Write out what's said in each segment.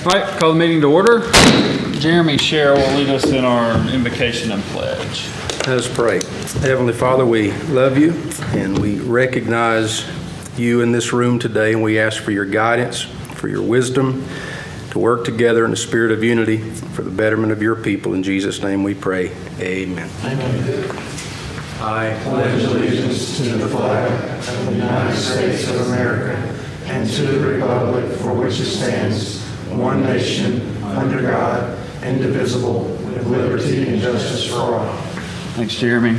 All right, call the meeting to order. Jeremy Sherrill will lead us in our invocation and pledge. Let us pray. Heavenly Father, we love you and we recognize you in this room today, and we ask for your guidance, for your wisdom, to work together in the spirit of unity for the betterment of your people. In Jesus' name we pray. Amen. Amen. I pledge allegiance to the flag of the United States of America and to the republic for which it stands, one nation, under God, indivisible, with liberty and justice for all. Thanks, Jeremy.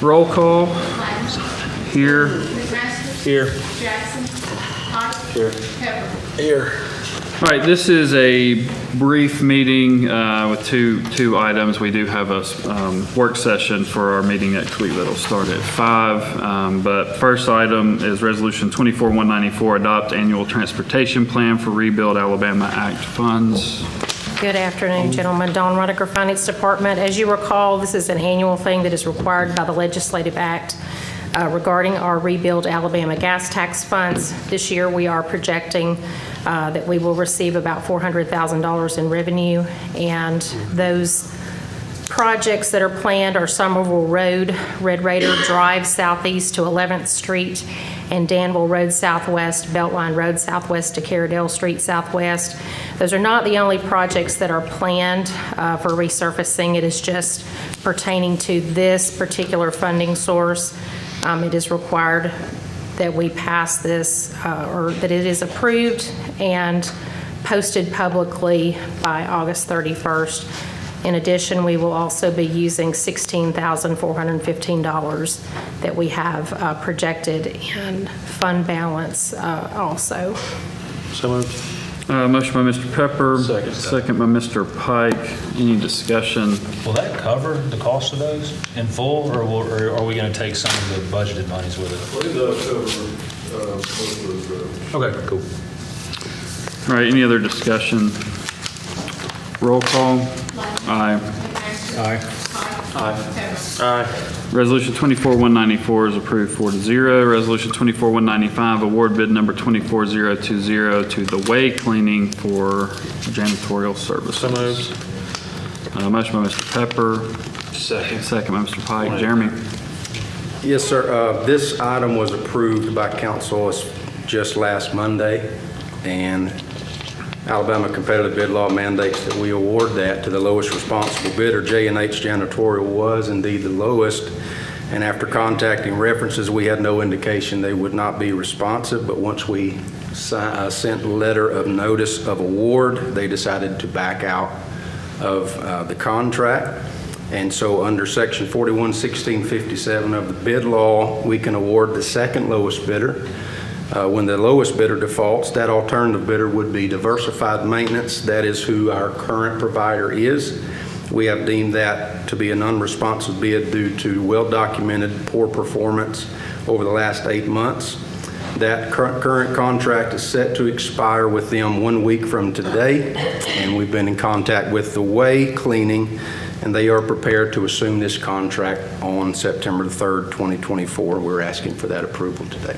Roll call. Here. Here. Jackson. Hot. Here. Pepper. Here. All right, this is a brief meeting with two items. We do have a work session for our meeting next week that'll start at 5. But first item is Resolution 24-194, adopt annual transportation plan for Rebuild Alabama Act funds. Good afternoon, gentlemen. Dawn Rudiker, Finance Department. As you recall, this is an annual thing that is required by the Legislative Act regarding our Rebuild Alabama gas tax funds. This year, we are projecting that we will receive about $400,000 in revenue, and those projects that are planned are Somerville Road, Red Raider Drive Southeast to 11th Street, and Danville Road Southwest, Beltline Road Southwest to Carradale Street Southwest. Those are not the only projects that are planned for resurfacing. It is just pertaining to this particular funding source. It is required that we pass this or that it is approved and posted publicly by August 31st. In addition, we will also be using $16,415 that we have projected in fund balance also. So moved. Motion by Mr. Pepper. Second by Mr. Pike. Any discussion? Will that cover the cost of those in full, or are we going to take some of the budgeted monies with it? Well, it does cover most of those. Okay, cool. All right, any other discussion? Roll call. Aye. Aye. Hot. Pepper. Resolution 24-194 is approved 4-0. Resolution 24-195, award bid number 24020 to the Way Cleaning for janitorial services. So moved. Motion by Mr. Pepper. Second by Mr. Pike. Jeremy. Yes, sir. This item was approved by council just last Monday, and Alabama competitive bid law mandates that we award that to the lowest responsible bidder. J&H Janitorial was indeed the lowest, and after contacting references, we had no indication they would not be responsive, but once we sent a letter of notice of award, they decided to back out of the contract. And so under section 41-1657 of the bid law, we can award the second lowest bidder. When the lowest bidder defaults, that alternative bidder would be Diversified Maintenance. That is who our current provider is. We have deemed that to be an unresponsive bid due to well-documented poor performance over the last 8 months. That current contract is set to expire with them 1 week from today, and we've been in contact with the Way Cleaning, and they are prepared to assume this contract on September 3rd, 2024. We're asking for that approval today.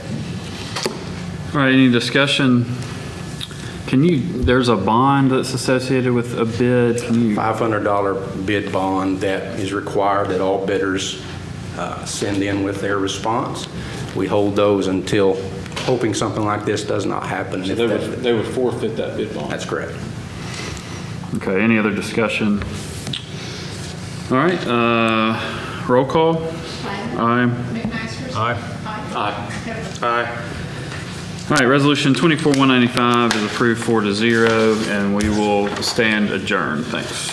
All right, any discussion? There's a bond that's associated with a bid. $500 bid bond that is required that all bidders send in with their response. We hold those until, hoping something like this does not happen. So they would forfeit that bid bond. That's correct. Okay, any other discussion? All right, roll call. Aye. McMaster. Aye. Hot. Pepper. All right, resolution 24-195 is approved 4-0, and we will stand adjourned. Thanks.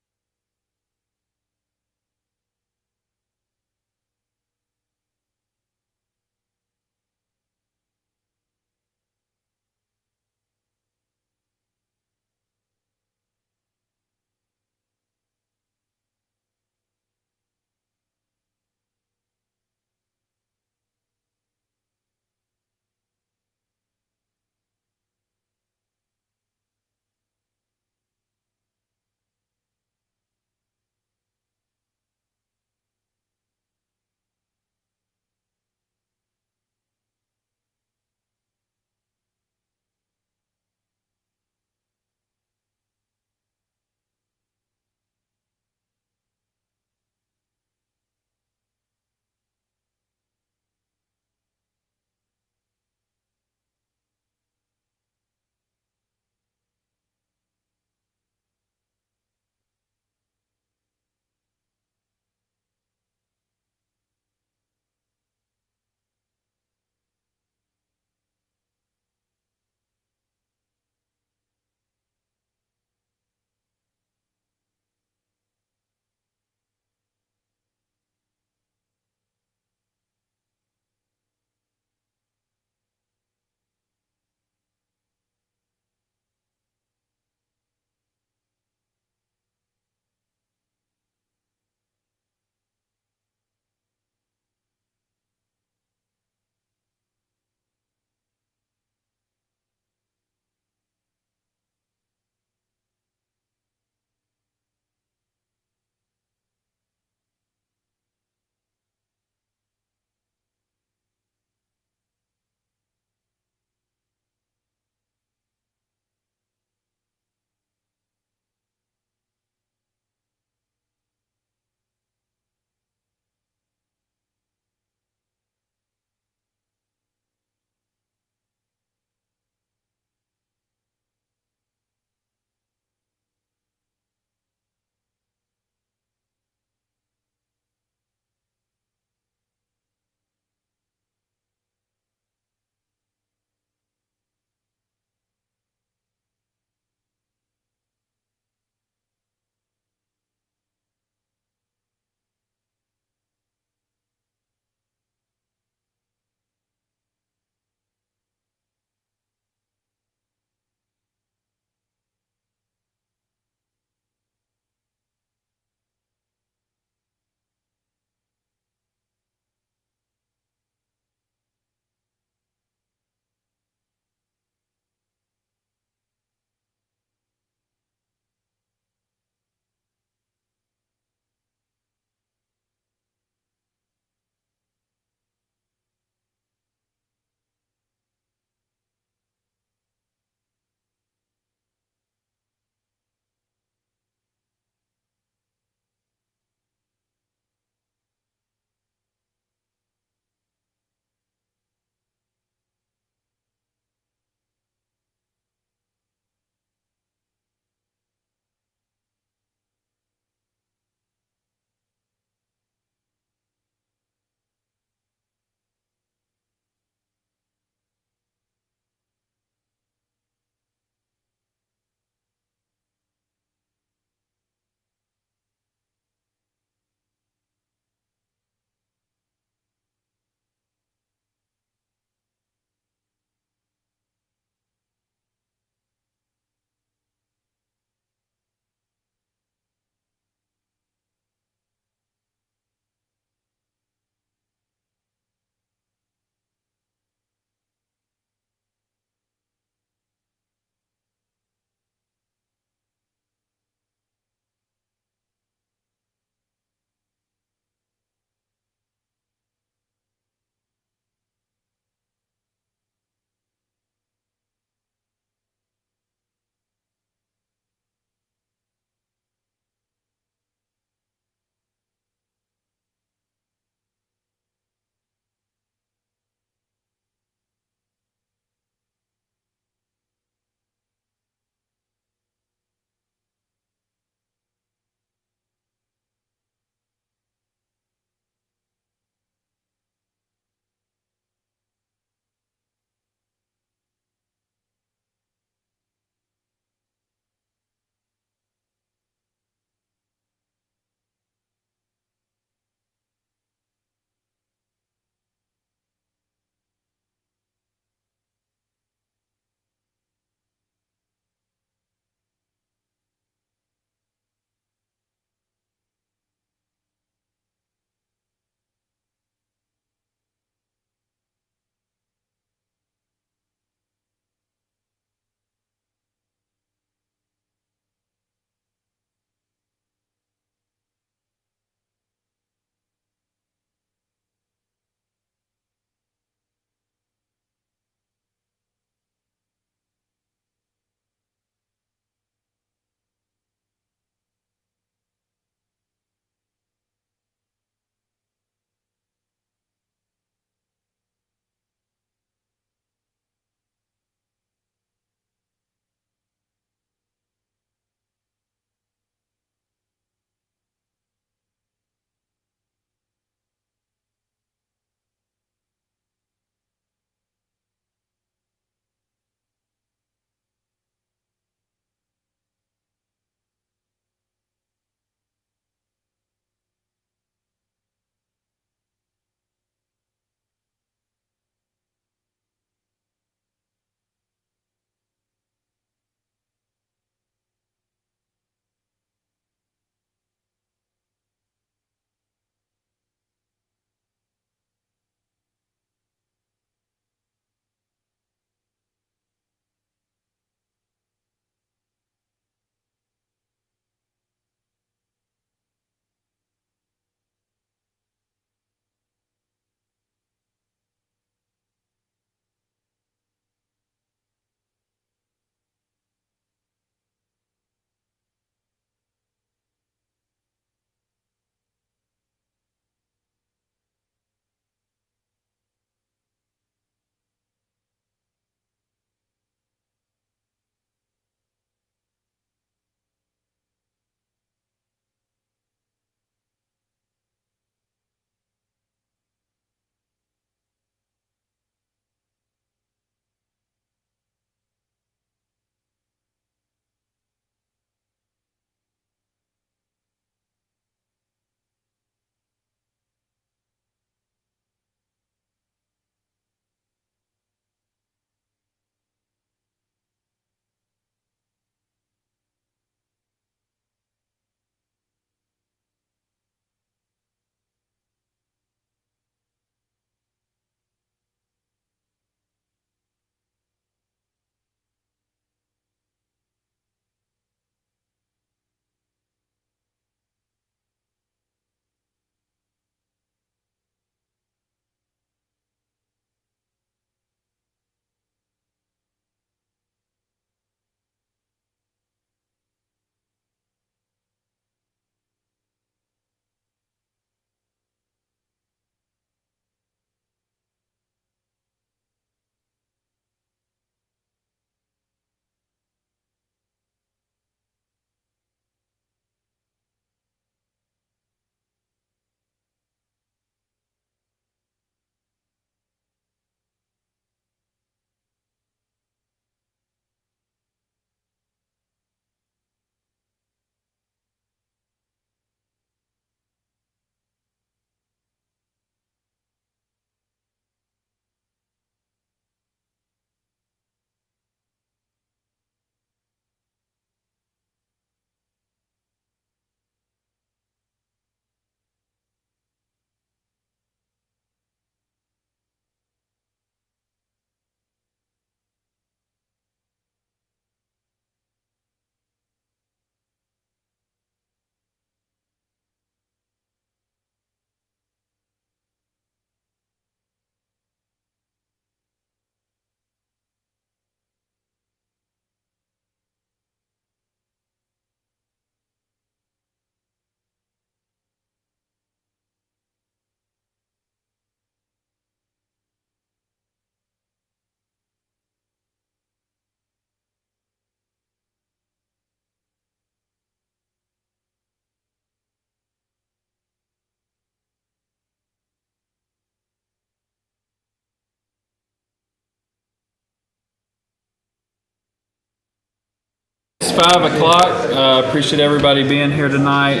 It's 5 o'clock. Appreciate everybody being here tonight.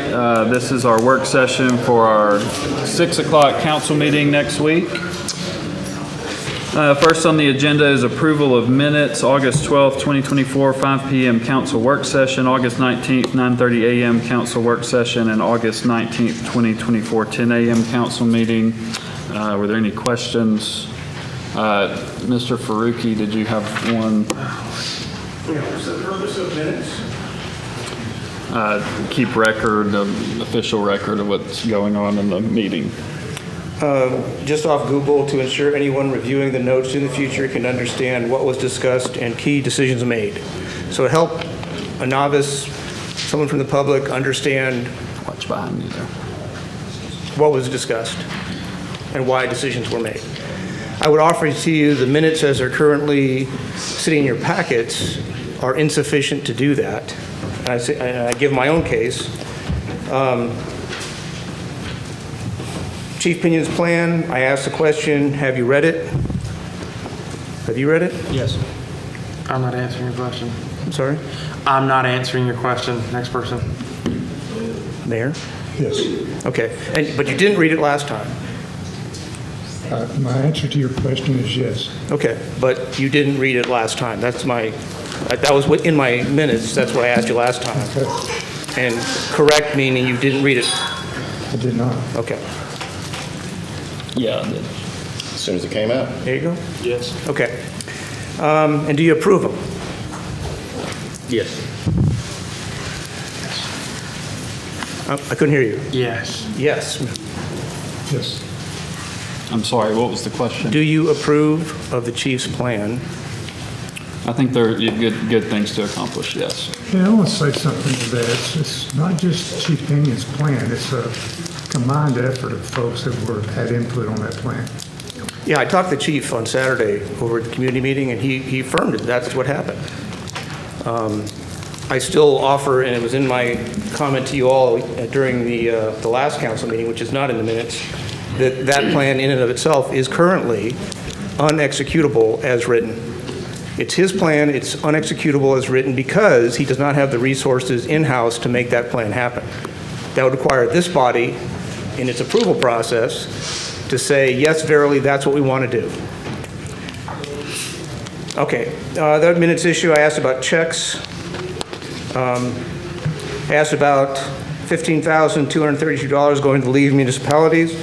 This is our work session for our 6 o'clock council meeting next week. First on the agenda is approval of minutes, August 12th, 2024, 5 p.m. council work session, August 19th, 9:30 a.m. council work session, and August 19th, 2024, 10 a.m. council meeting. Were there any questions? Mr. Faruqi, did you have one? What's the purpose of minutes? Keep record, official record of what's going on in the meeting. Just off Google to ensure anyone reviewing the notes in the future can understand what was discussed and key decisions made. So to help a novice, someone from the public understand Watch behind you there. what was discussed and why decisions were made. I would offer to you the minutes as they're currently sitting in your packets are insufficient to do that. And I give my own case. Chief Pinion's plan, I asked the question, have you read it? Have you read it? Yes. I'm not answering your question. I'm sorry? I'm not answering your question. Next person. Mayor? Yes. Okay. But you didn't read it last time. My answer to your question is yes. Okay. But you didn't read it last time. That was in my minutes. That's what I asked you last time. Okay. And correct meaning you didn't read it. I did not. Okay. Yeah, I did. As soon as it came out. There you go. Yes. Okay. And do you approve them? Yes. I couldn't hear you. Yes. Yes. Yes. I'm sorry, what was the question? Do you approve of the chief's plan? I think they're good things to accomplish, yes. Yeah, I want to say something to that. It's not just Chief Pinion's plan. It's a combined effort of folks that had input on that plan. Yeah, I talked to the chief on Saturday over at the community meeting, and he affirmed it. That's what happened. I still offer, and it was in my comment to you all during the last council meeting, which is not in the minutes, that plan in and of itself is currently unexecutable as written. It's his plan. It's unexecutable as written because he does not have the resources in-house to make that plan happen. That would require this body, in its approval process, to say, yes, verily, that's what we want to do. Okay, that minutes issue, I asked about checks. I asked about $15,232 going to leave municipalities.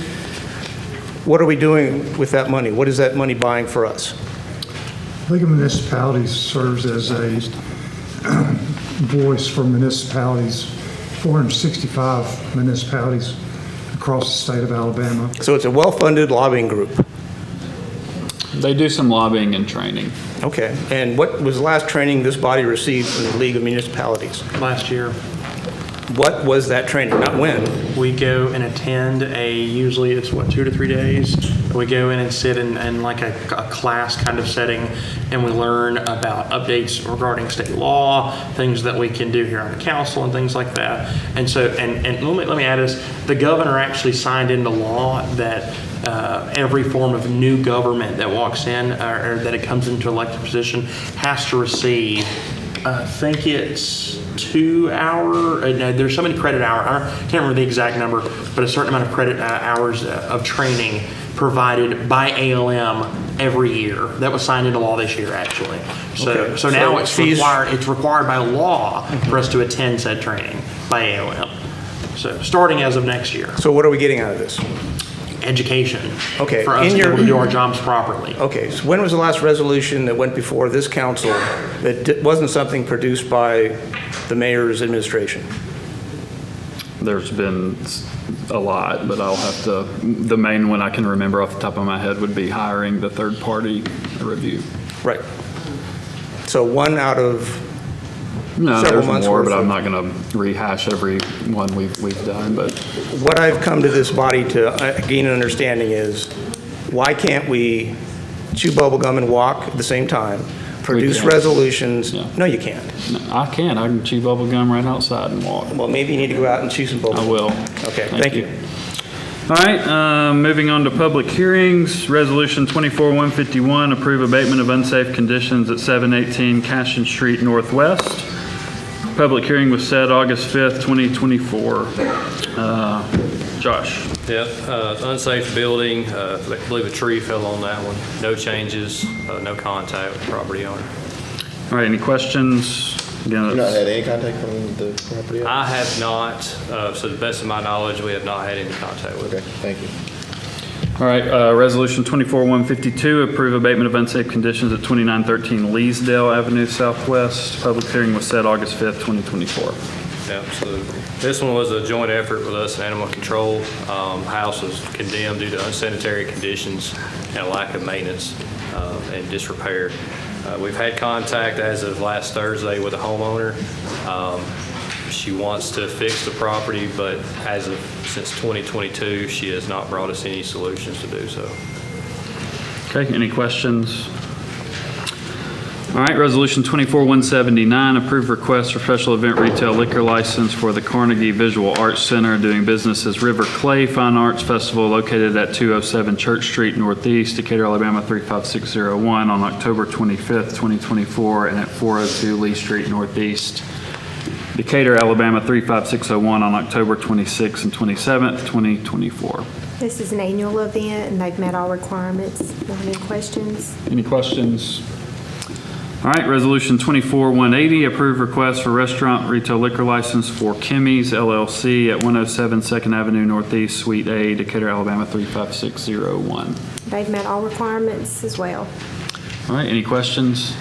What are we doing with that money? What is that money buying for us? League of Municipalities serves as a voice for municipalities, 465 municipalities across the state of Alabama. So it's a well-funded lobbying group. They do some lobbying and training. Okay, and what was the last training this body received from the League of Municipalities? Last year, What was that training, not when? we go and attend usually it's 2 to 3 days. We go in and sit in like a class kind of setting, and we learn about updates regarding state law, things that we can do here on the council and things like that. And so, and let me add this, the governor actually signed into law that every form of new government that walks in or that it comes into elected position has to receive, I think it's 2 hour, no, there's so many credit hour, I can't remember the exact number, but a certain amount of credit hours of training provided by ALM every year. That was signed into law this year, actually. So, Okay. so now So it's required by law for us to attend said training by ALM. So starting as of next year. So what are we getting out of this? Education. Okay, For us in to be your- able to do our jobs properly. Okay, so when was the last resolution that went before this council that wasn't something produced by the mayor's administration? There's been a lot, but I'll have to, the main one I can remember off the top of my head would be hiring the third-party review. Right. So one out of No, several there's months more, worth but of- I'm not going to rehash every one we've done, but what I've come to this body to gain an understanding is, why can't we chew bubble gum and walk at the same time, produce can. resolutions? Yeah. No, you can't. no, I can chew bubble gum right outside and walk. Well, maybe you need to go out and chew some bubble I gum. will. Okay, thank you. All right, moving on to public hearings. Resolution 24-151, approve abatement of unsafe conditions at 718 Cashin Street Northwest. Public hearing was set August 5th, 2024. Josh? Yep, unsafe building, I believe a tree fell on that one. No changes, no contact with the property owner. All right, any questions? Again, You not had any contact from the property owner? I have not, so to the best of my knowledge, we have not had any contact with Okay, it. thank you. All right, Resolution 24-152, approve abatement of unsafe conditions at 2913 Leesdale Avenue Southwest. Public hearing was set August 5th, 2024. Yep, so this one was a joint effort with us and Animal Control. House was condemned due to unsanitary conditions and a lack of maintenance and disrepair. We've had contact as of last Thursday with a homeowner. She wants to fix the property, but since 2022, she has not brought us any solutions to do so. Okay, any questions? All right, Resolution 24-179, approve request for special event retail liquor license for the Carnegie Visual Arts Center doing business as River Clay Fine Arts Festival located at 207 Church Street Northeast, Decatur, Alabama 35601 on October 25th, 2024, and at 402 Lee Street Northeast, Decatur, Alabama 35601 on October 26th and 27th, 2024. This is an annual event, and they've met all requirements. Any questions? Any questions? All right, Resolution 24-180, approve request for restaurant retail liquor license for Kimmy's LLC at 107 2nd Avenue Northeast, Suite A, Decatur, Alabama 35601. They've met all requirements as well. All right, any questions?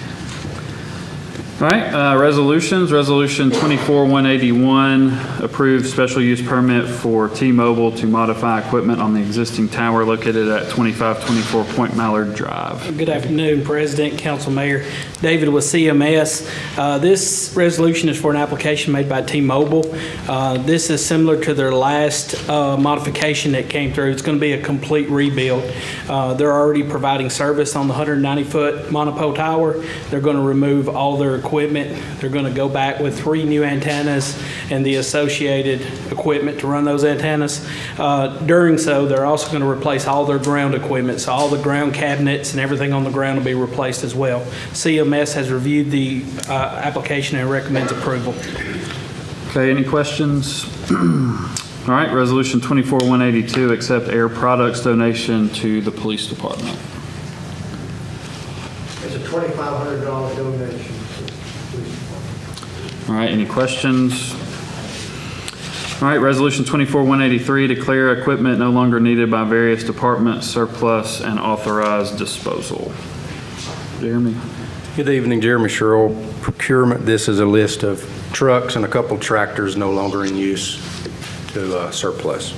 All right, resolutions. Resolution 24-181, approve special use permit for T-Mobile to modify equipment on the existing tower located at 2524 Point Mallard Drive. Good afternoon, President, Council Mayor. David with CMS. This resolution is for an application made by T-Mobile. This is similar to their last modification that came through. It's going to be a complete rebuild. They're already providing service on the 190-foot monopole tower. They're going to remove all their equipment. They're going to go back with 3 new antennas and the associated equipment to run those antennas. During so, they're also going to replace all their ground equipment. So all the ground cabinets and everything on the ground will be replaced as well. CMS has reviewed the application and recommends approval. Okay, any questions? All right, Resolution 24-182, accept Air Products donation to the police department. It's a $2,500 donation. All right, any questions? All right, Resolution 24-183, declare equipment no longer needed by various departments surplus and authorize disposal. Jeremy? Good evening, Jeremy Sherrill, Procurement. This is a list of trucks and a couple tractors no longer in use to surplus.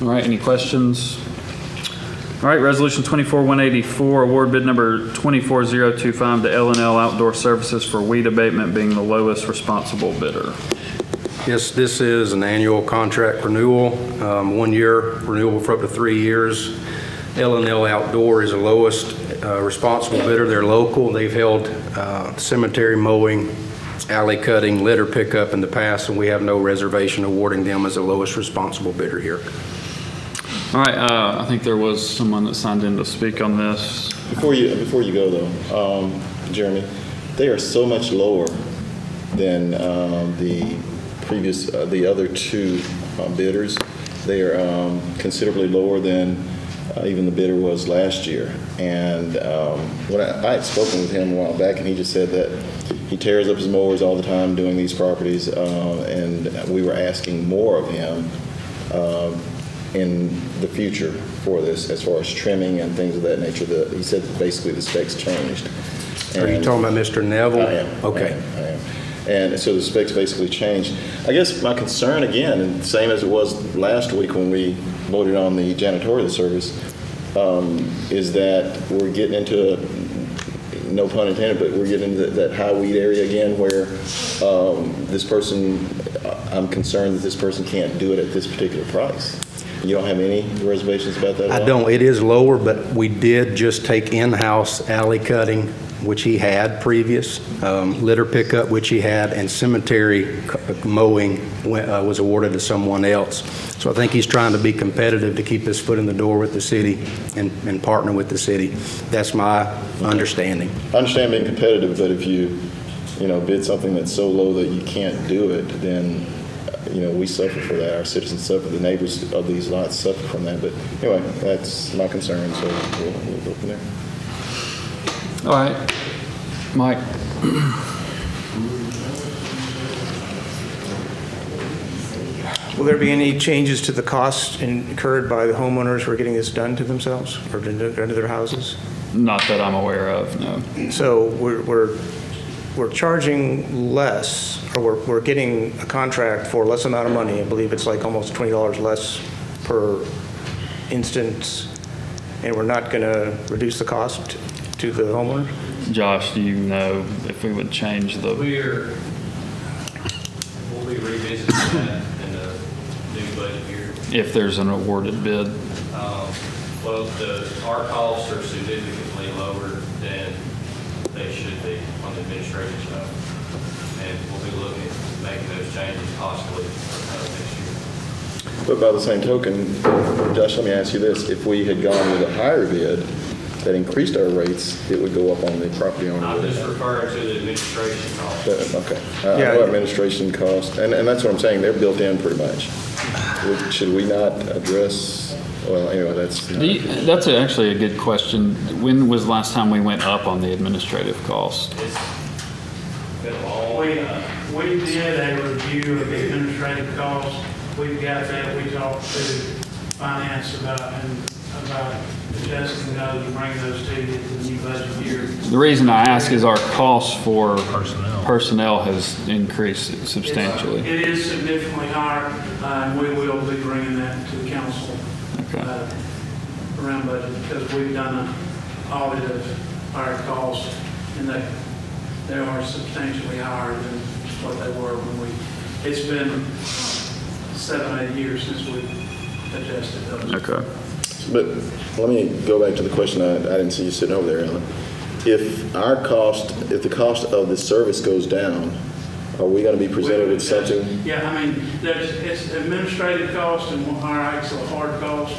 All right, any questions? All right, Resolution 24-184, award bid number 24025 to L&L Outdoor Services for weed abatement being the lowest responsible bidder. Yes, this is an annual contract renewal, 1 year renewal for up to 3 years. L&L Outdoor is the lowest responsible bidder. They're local. They've held cemetery mowing, alley cutting, litter pickup in the past, and we have no reservation awarding them as the lowest responsible bidder here. All right, I think there was someone that signed in to speak on this. Before you go though, Jeremy, they are so much lower than the previous, the other 2 bidders. They are considerably lower than even the bidder was last year. And when I had spoken with him a while back, and he just said that he tears up his mowers all the time doing these properties, and we were asking more of him in the future for this, as far as trimming and things of that nature. He said that basically the specs changed. Are you talking about Mr. Neville? I am. Okay. I am. And so the specs basically changed. I guess my concern, again, and same as it was last week when we voted on the janitorial service, is that we're getting into, no pun intended, but we're getting into that high weed area again where this person, I'm concerned that this person can't do it at this particular price. You don't have any reservations about that at all? I don't. It is lower, but we did just take in-house alley cutting, which he had previous, litter pickup, which he had, and cemetery mowing was awarded to someone else. So I think he's trying to be competitive to keep his foot in the door with the city and partner with the city. That's my understanding. I understand being competitive, but if you bid something that's so low that you can't do it, then, we suffer for that. Our citizens suffer. The neighbors of these lots suffer from that. But anyway, that's my concern, so we'll go from there. All right. Mike? Will there be any changes to the cost incurred by the homeowners who are getting this done to themselves or to their houses? Not that I'm aware of, no. So we're charging less, or we're getting a contract for less amount of money. I believe it's like almost $20 less per instance, and we're not going to reduce the cost to the homeowner? Josh, do you know if we would change the? We'll be revisiting that in the new budget year. If there's an awarded bid? Well, our costs are significantly lower than they should be on the administrative stuff. And we'll be looking at making those changes possibly next year. But by the same token, Josh, let me ask you this. If we had gone with a higher bid that increased our rates, it would go up on the property owner. I'm just referring to the administration costs. Okay. I know administration costs, and that's what I'm saying. They're built in pretty much. Should we not address, well, anyway, That's actually a good question. When was the last time we went up on the administrative cost? It's been a long time. We did a review of the administrative costs. We've got that. We talked to finance about adjusting those and bringing those to the new budget year. The reason I ask is our cost for personnel has increased substantially. It is significantly higher, and we will be bringing that to the council around budget, because we've done an audit of our costs, and they are substantially higher than what they were when it's been 7-8 years since we adjusted those. Okay. But let me go back to the question. I didn't see you sitting over there, Alan. If the cost of the service goes down, are we going to be presented with something? Yeah, I mean, it's administrative cost and our actual hard cost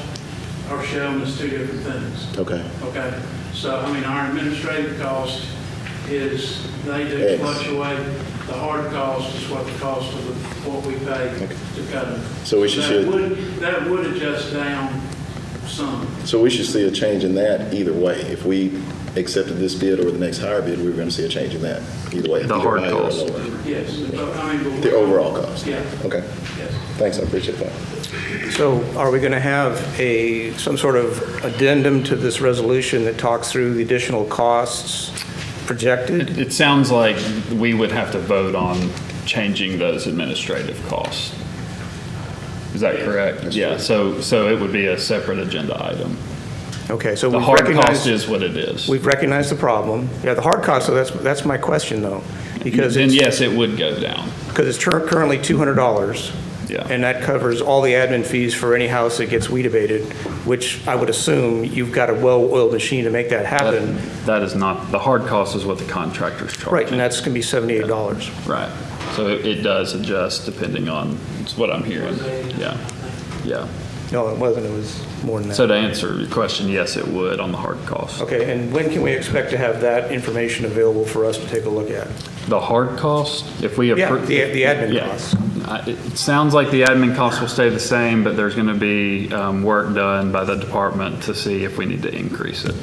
are shown as two different things. Okay. Okay. So, I mean, our administrative cost is, they do fluctuate. The hard cost is what the cost of what we pay to cut them. So we should that would adjust down some. So we should see a change in that either way. If we accepted this bid or the next higher bid, we were going to see a change in that either way. The hard cost. Yes. I mean, the overall cost. Yeah. Okay. Yes. Thanks. I appreciate that. So are we going to have some sort of addendum to this resolution that talks through the additional costs projected? It sounds like we would have to vote on changing those administrative costs. Is that correct? Yeah, so it would be a separate agenda item. Okay, so the hard cost is what it is. We've recognized the problem. Yeah, the hard cost, so that's my question though. Because then yes, it would go down. Because it's currently $200. Yeah. And that covers all the admin fees for any house that gets weed abated, which I would assume you've got a well-oiled machine to make that happen. That is not, the hard cost is what the contractor's charging. Right, and that's going to be $78. Right. So it does adjust depending on what I'm hearing. Yeah. Yeah. No, it wasn't. It was more than that. So to answer your question, yes, it would on the hard cost. Okay, and when can we expect to have that information available for us to take a look at? The hard cost, if we approve. Yeah, the admin costs. It sounds like the admin costs will stay the same, but there's going to be work done by the department to see if we need to increase it.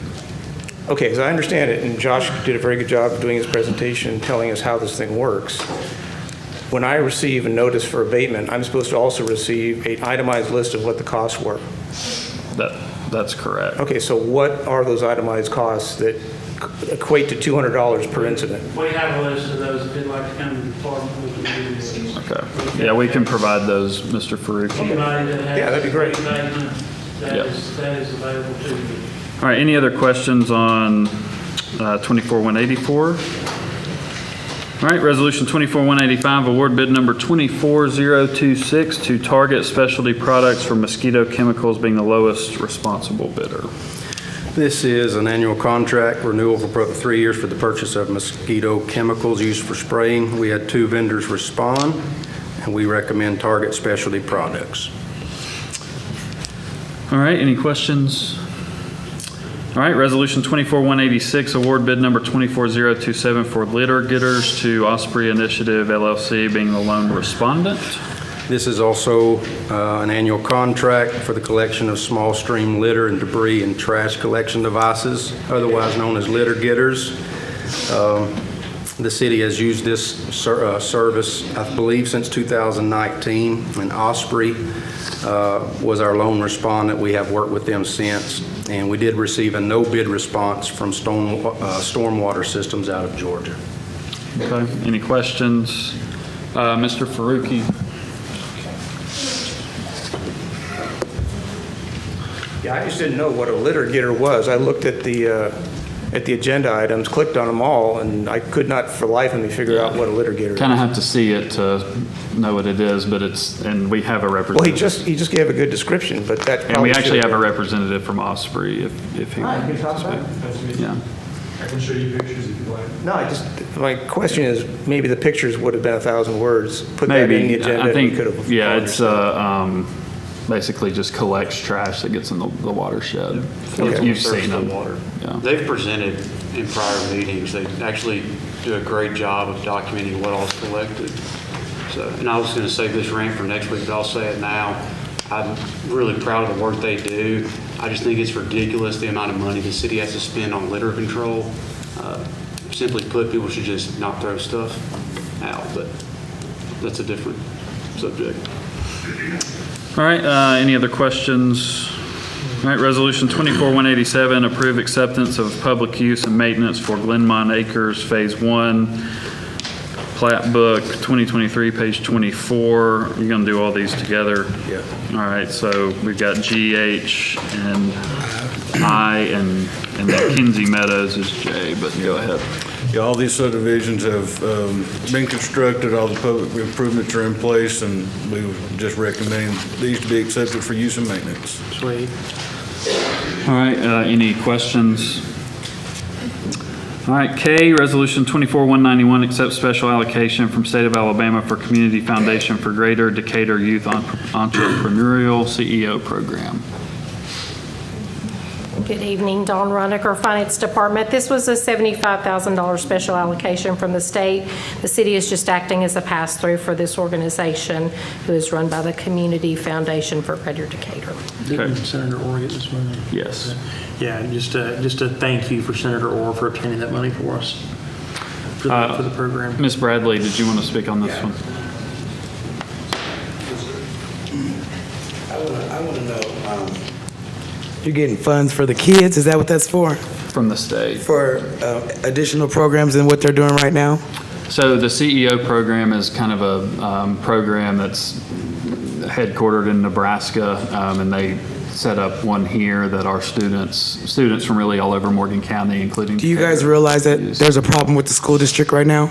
Okay, as I understand it, and Josh did a very good job of doing his presentation, telling us how this thing works. When I receive a notice for abatement, I'm supposed to also receive an itemized list of what the costs were. That's correct. Okay, so what are those itemized costs that equate to $200 per incident? We have a list of those. If you'd like to come to the department, we can do this. Okay. Yeah, we can provide those, Mr. Faruqi. Anybody that has that'd be great. abatement, that is available to you. All right, any other questions on 24-184? All right, Resolution 24-185, award bid number 24026 to Target Specialty Products for mosquito chemicals being the lowest responsible bidder. This is an annual contract renewal for 3 years for the purchase of mosquito chemicals used for spraying. We had 2 vendors respond, and we recommend Target Specialty Products. All right, any questions? All right, Resolution 24-186, award bid number 24027 for litter getters to Osprey Initiative LLC, being the lone respondent. This is also an annual contract for the collection of small stream litter and debris and trash collection devices, otherwise known as litter getters. The city has used this service, I believe, since 2019, and Osprey was our lone respondent. We have worked with them since, and we did receive a no bid response from Stormwater Systems out of Georgia. Okay, any questions? Mr. Faruqi? Yeah, I just didn't know what a litter getter was. I looked at the agenda items, clicked on them all, and I could not for the life of me figure out what a litter getter is. Kind of have to see it to know what it is, but and we have a representative. Well, he just gave a good description, but that. And we actually have a representative from Osprey if he wants to speak. Yeah. I can show you pictures if you like. No, my question is, maybe the pictures would have been 1,000 words. Put that in the agenda. I think, we could have. yeah, it's basically just collects trash that gets in the watershed. Okay. You've seen them. Yeah. They've presented in prior meetings. They actually do a great job of documenting what all's collected. So, and I was going to save this rant for next week, but I'll say it now. I'm really proud of the work they do. I just think it's ridiculous the amount of money the city has to spend on litter control. Simply put, people should just not throw stuff out, but that's a different subject. All right, any other questions? All right, Resolution 24-187, approve acceptance of public use and maintenance for Glenmont Acres Phase 1, plat book 2023, page 24. You're going to do all these together? Yeah. All right, so we've got G, H, and I, and then Kinsey Meadows is J, but go ahead. Yeah, all these subdivisions have been constructed, all the public improvements are in place, and we would just recommend these to be accepted for use and maintenance. Sweet. All right, any questions? All right, K, Resolution 24-191, accept special allocation from State of Alabama for Community Foundation for Greater Decatur Youth Entrepreneurial CEO Program. Good evening, Dawn Roniker, Finance Department. This was a $75,000 special allocation from the state. The city is just acting as a pass-through for this organization, who is run by the Community Foundation for Greater Decatur. Didn't Senator Orr get this money? Yes. Yeah, just a thank you for Senator Orr for obtaining that money for us for the program. Ms. Bradley, did you want to speak on this one? I want to know, you're getting funds for the kids, is that what that's for? From the state. For additional programs and what they're doing right now? So the CEO program is kind of a program that's headquartered in Nebraska, and they set up one here that our students from really all over Morgan County, including. Do you guys realize that there's a problem with the school district right now?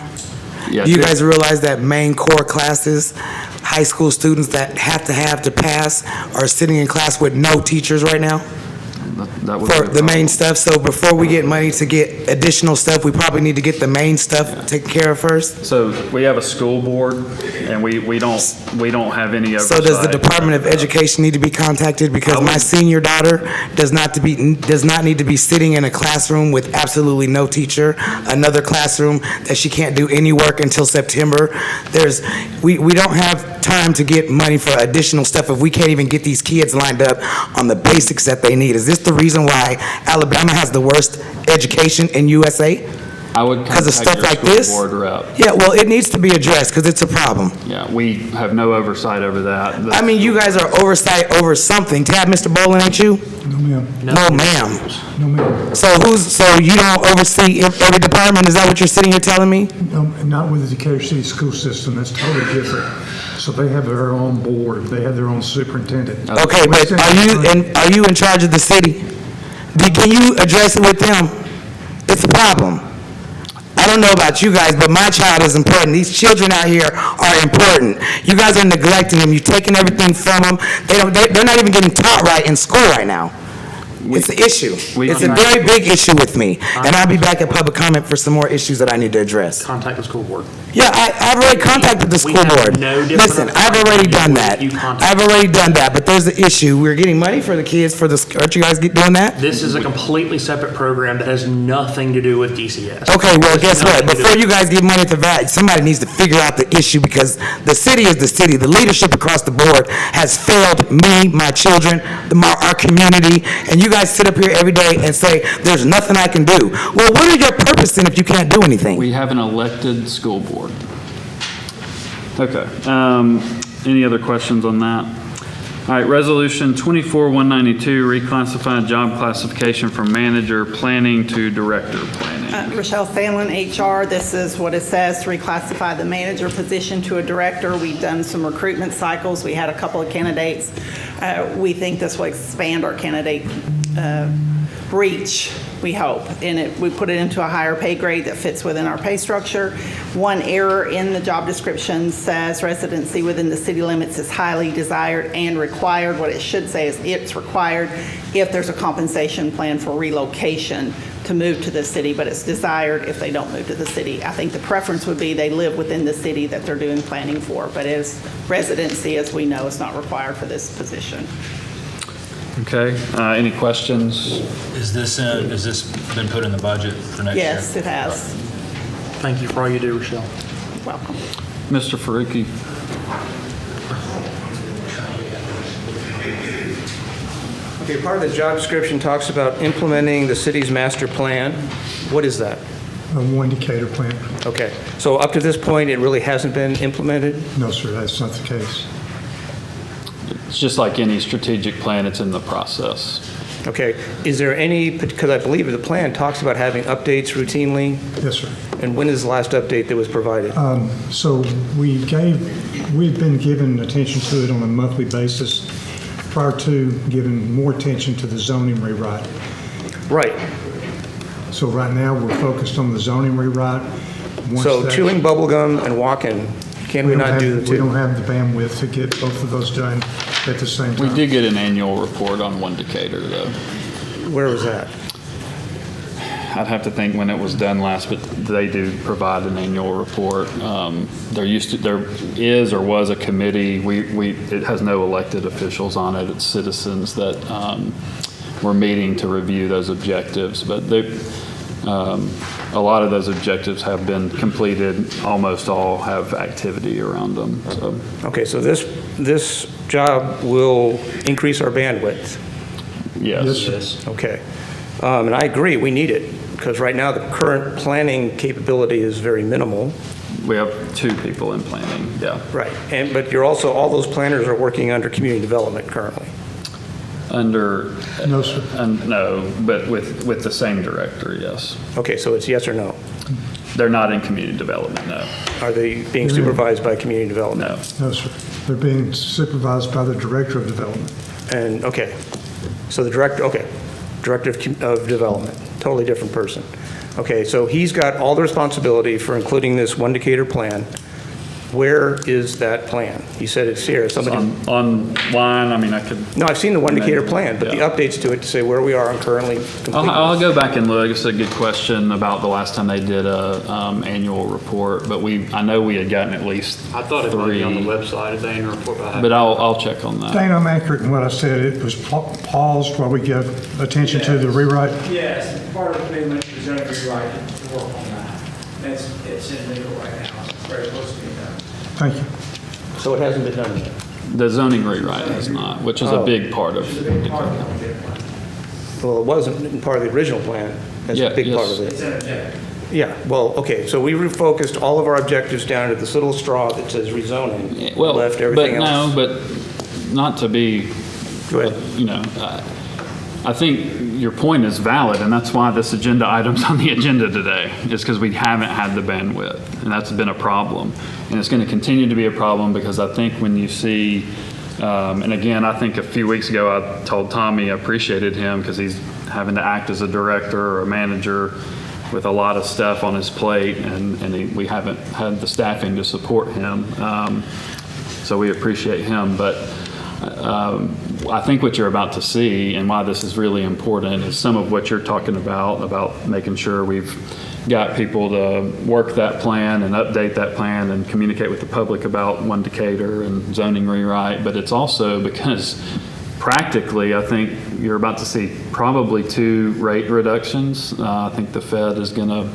Yeah. Do you guys realize that main core classes, high school students that have to pass are sitting in class with no teachers right now? That would For be a the main problem. stuff, so before we get money to get additional stuff, we probably need to get the main stuff taken care of first? So we have a school board, and we don't have any oversight. So does the Department of Education need to be contacted? Because my senior daughter does not need to be sitting in a classroom with absolutely no teacher, another classroom that she can't do any work until September. We don't have time to get money for additional stuff if we can't even get these kids lined up on the basics that they need. Is this the reason why Alabama has the worst education in USA? I would Because of contact stuff your like school this? board rep. Yeah, well, it needs to be addressed because it's a problem. Yeah, we have no oversight over that. I mean, you guys are oversight over something. Tab, Mr. Bolin, ain't you? No, ma'am. No, ma'am. No, ma'am. So you don't oversee every department? Is that what you're sitting here telling me? No, not with the Decatur City School System. That's totally different. So they have their own board. They have their own superintendent. Okay, but are you in charge of the city? Can you address it with them? It's a problem. I don't know about you guys, but my child is important. These children out here are important. You guys are neglecting them. You're taking everything from them. They're not even getting taught right in school right now. It's an issue. It's a very big issue with me. And I'll be back at public comment for some more issues that I need to address. Contact the school board. Yeah, I've already contacted the school have board. no different Listen, I've already done that. You contact- I've already done that, but there's an issue. We're getting money for the kids for the, aren't you guys doing that? This is a completely separate program that has nothing to do with DCS. Okay, well, guess what? Nothing to do Before you guys give money to that, somebody needs to figure out the issue because the city is the city. The leadership across the board has failed me, my children, our community, and you guys sit up here every day and say, there's nothing I can do. Well, what are your purpose then if you can't do anything? We have an elected school board. Okay. Any other questions on that? All right, Resolution 24-192, reclassified job classification from manager planning to director planning. Rochelle Fallon, HR. This is what it says, to reclassify the manager position to a director. We've done some recruitment cycles. We had a couple of candidates. We think this will expand our candidate reach, we hope. And we put it into a higher pay grade that fits within our pay structure. One error in the job description says residency within the city limits is highly desired and required. What it should say is it's required if there's a compensation plan for relocation to move to the city, but it's desired if they don't move to the city. I think the preference would be they live within the city that they're doing planning for, but as residency, as we know, is not required for this position. Okay, any questions? Is this been put in the budget for next year? Yes, it has. Thank you for all you do, Rochelle. Welcome. Mr. Faruqi? Okay, part of the job description talks about implementing the city's master plan. What is that? A one Decatur plan. Okay, so up to this point, it really hasn't been implemented? No, sir, that's not the case. It's just like any strategic plan, it's in the process. Okay, is there any, because I believe the plan talks about having updates routinely? Yes, sir. And when is the last update that was provided? So we've been given attention to it on a monthly basis prior to giving more attention to the zoning rewrite. Right. So right now, we're focused on the zoning rewrite. So chewing bubble gum and walking, can we not do the two? We don't have the bandwidth to get both of those done at the same time. We did get an annual report on one Decatur, though. Where was that? I'd have to think when it was done last, but they do provide an annual report. There is or was a committee. It has no elected officials on it. It's citizens that were meeting to review those objectives. But a lot of those objectives have been completed. Almost all have activity around them. So. Okay, so this job will increase our bandwidth? Yes. Yes. Okay. And I agree, we need it, because right now the current planning capability is very minimal. We have 2 people in planning, yeah. Right, but you're also, all those planners are working under community development currently. No, sir. No, but with the same director, yes. Okay, so it's yes or no? They're not in community development, no. Are they being supervised by community development? No. No, sir. They're being supervised by the Director of Development. And, okay, so the director of development, totally different person. Okay, so he's got all the responsibility for including this one Decatur plan. Where is that plan? You said it's here. Somebody online. I mean, I could. No, I've seen the one Decatur plan, but the updates to it to say where we are on currently complete. I'll go back and look. It's a good question about the last time they did a annual report, but I know we had gotten at least I thought it might 3. be on the website of the annual report. But I'll check on that. Dana, I'm accurate in what I said. It was paused while we give attention to the rewrite. Yes, part of the movement is going to rewrite to work on that. It's in legal right now. It's very close to being done. Thank you. So it hasn't been done yet? The zoning rewrite has not, which is a big part of it. Well, it wasn't part of the original plan. That's a big part of it. It's an objective. Yeah, well, okay, so we refocused all of our objectives down to this little straw that says rezoning. Well, left everything but else. no, but not to be, I think your point is valid, and that's why this agenda item's on the agenda today, is because we haven't had the bandwidth, and that's been a problem. And it's going to continue to be a problem because I think when you see, and again, I think a few weeks ago I told Tommy I appreciated him because he's having to act as a director or a manager with a lot of stuff on his plate, and we haven't had the staffing to support him. So we appreciate him, but I think what you're about to see and why this is really important is some of what you're talking about making sure we've got people to work that plan and update that plan and communicate with the public about one Decatur and zoning rewrite. But it's also because practically, I think you're about to see probably 2 rate reductions. I think the Fed is going to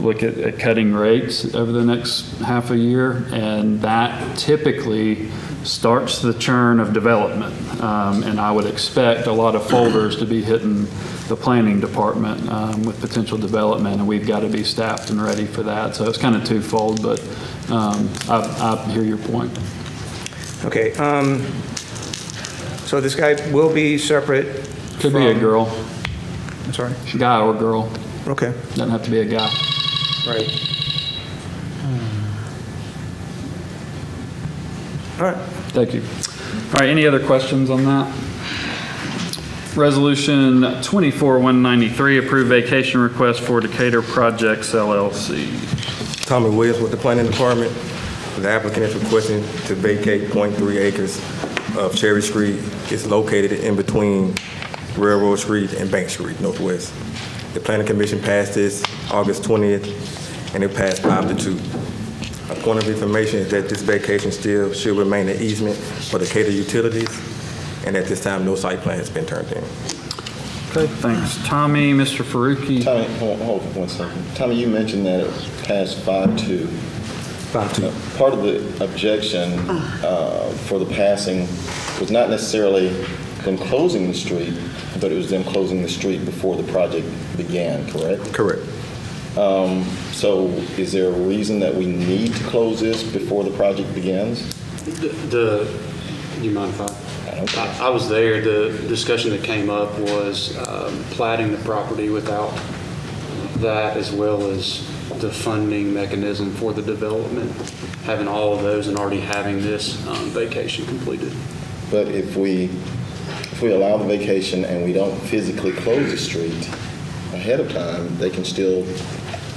look at cutting rates over the next half a year, and that typically starts the churn of development. And I would expect a lot of folders to be hitting the planning department with potential development, and we've got to be staffed and ready for that. So it's kind of twofold, but I hear your point. Okay, so this guy will be separate. Could be a girl. I'm sorry? Guy or girl. Okay. Doesn't have to be a guy. Right. All right. Thank you. All right, any other questions on that? Resolution 24-193, approve vacation request for Decatur Projects LLC. Tommy Williams with the Planning Department. The applicant is requesting to vacate 0.3 acres of Cherry Street. It's located in between Railroad Street and Bank Street, Northwest. The Planning Commission passed this August 20th, and it passed 5-2. A point of information is that this vacation still should remain an easement for Decatur Utilities, and at this time, no site plan has been turned in. Okay, thanks. Tommy, Mr. Faruqi. Tommy, hold on 1 second. Tommy, you mentioned that it passed 5-2. 5-2. Part of the objection for the passing was not necessarily them closing the street, but it was them closing the street before the project began, correct? Correct. So is there a reason that we need to close this before the project begins? Do you mind if I was there. The discussion that came up was platting the property without that, as well as the funding mechanism for the development, having all of those and already having this vacation completed. But if we allow the vacation and we don't physically close the street ahead of time, they can still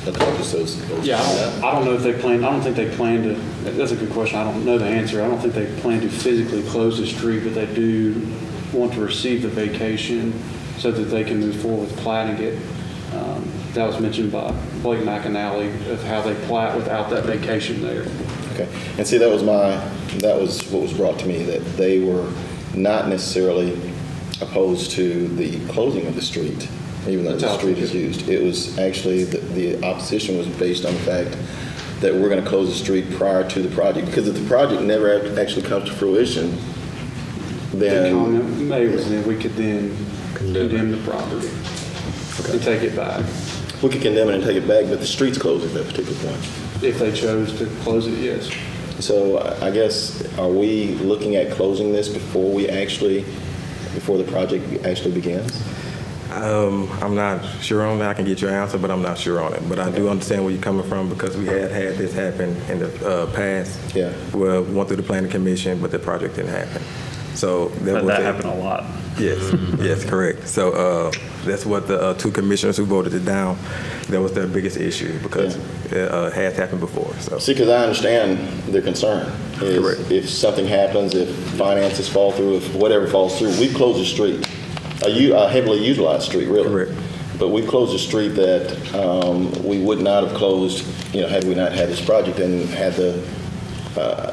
accomplish those. Yeah, I don't know if they plan. I don't think they plan to. That's a good question. I don't know the answer. I don't think they plan to physically close the street, but they do want to receive the vacation so that they can move forward with platting it. That was mentioned by Blake McAnally of how they plat without that vacation there. Okay, and see, that was what was brought to me, that they were not necessarily opposed to the closing of the street, even though the street is used. It was actually, the opposition was based on the fact that we're going to close the street prior to the project, because if the project never actually comes to fruition, then... The comment made was that we could then condemn the property and take it back. We could condemn it and take it back, but the street's closed at that particular point. If they chose to close it, yes. So I guess, are we looking at closing this before the project actually begins? I'm not sure on that. I can get your answer, but I'm not sure on it. But I do understand where you're coming from, because we had this happen in the past. Yeah. Well, we went through the planning commission, but the project didn't happen. So that happened a lot. Yes, yes, correct. So that's what the 2 commissioners who voted it down, that was their biggest issue, because it has happened before. So. See, because I understand their concern. If something happens, if finances fall through, if whatever falls through, we close the street. A heavily utilized street, really. Correct. But we closed a street that we would not have closed, had we not had this project and had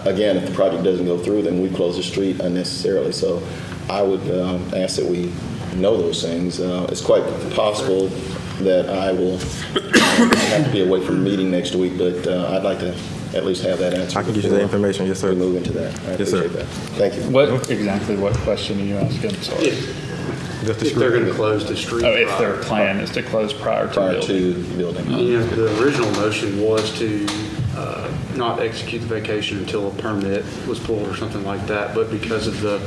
again, if the project doesn't go through, then we close the street unnecessarily. So I would ask that we know those things. It's quite possible that I will have to be away from the meeting next week, but I'd like to at least have that answer. I can get you that information, yes, sir. We move into that. I appreciate that. Thank you. What question are you asking? Sorry. If they're going to close the street. Oh, if their plan is to close prior to building. The original motion was to not execute the vacation until a permit was pulled or something like that, but because of the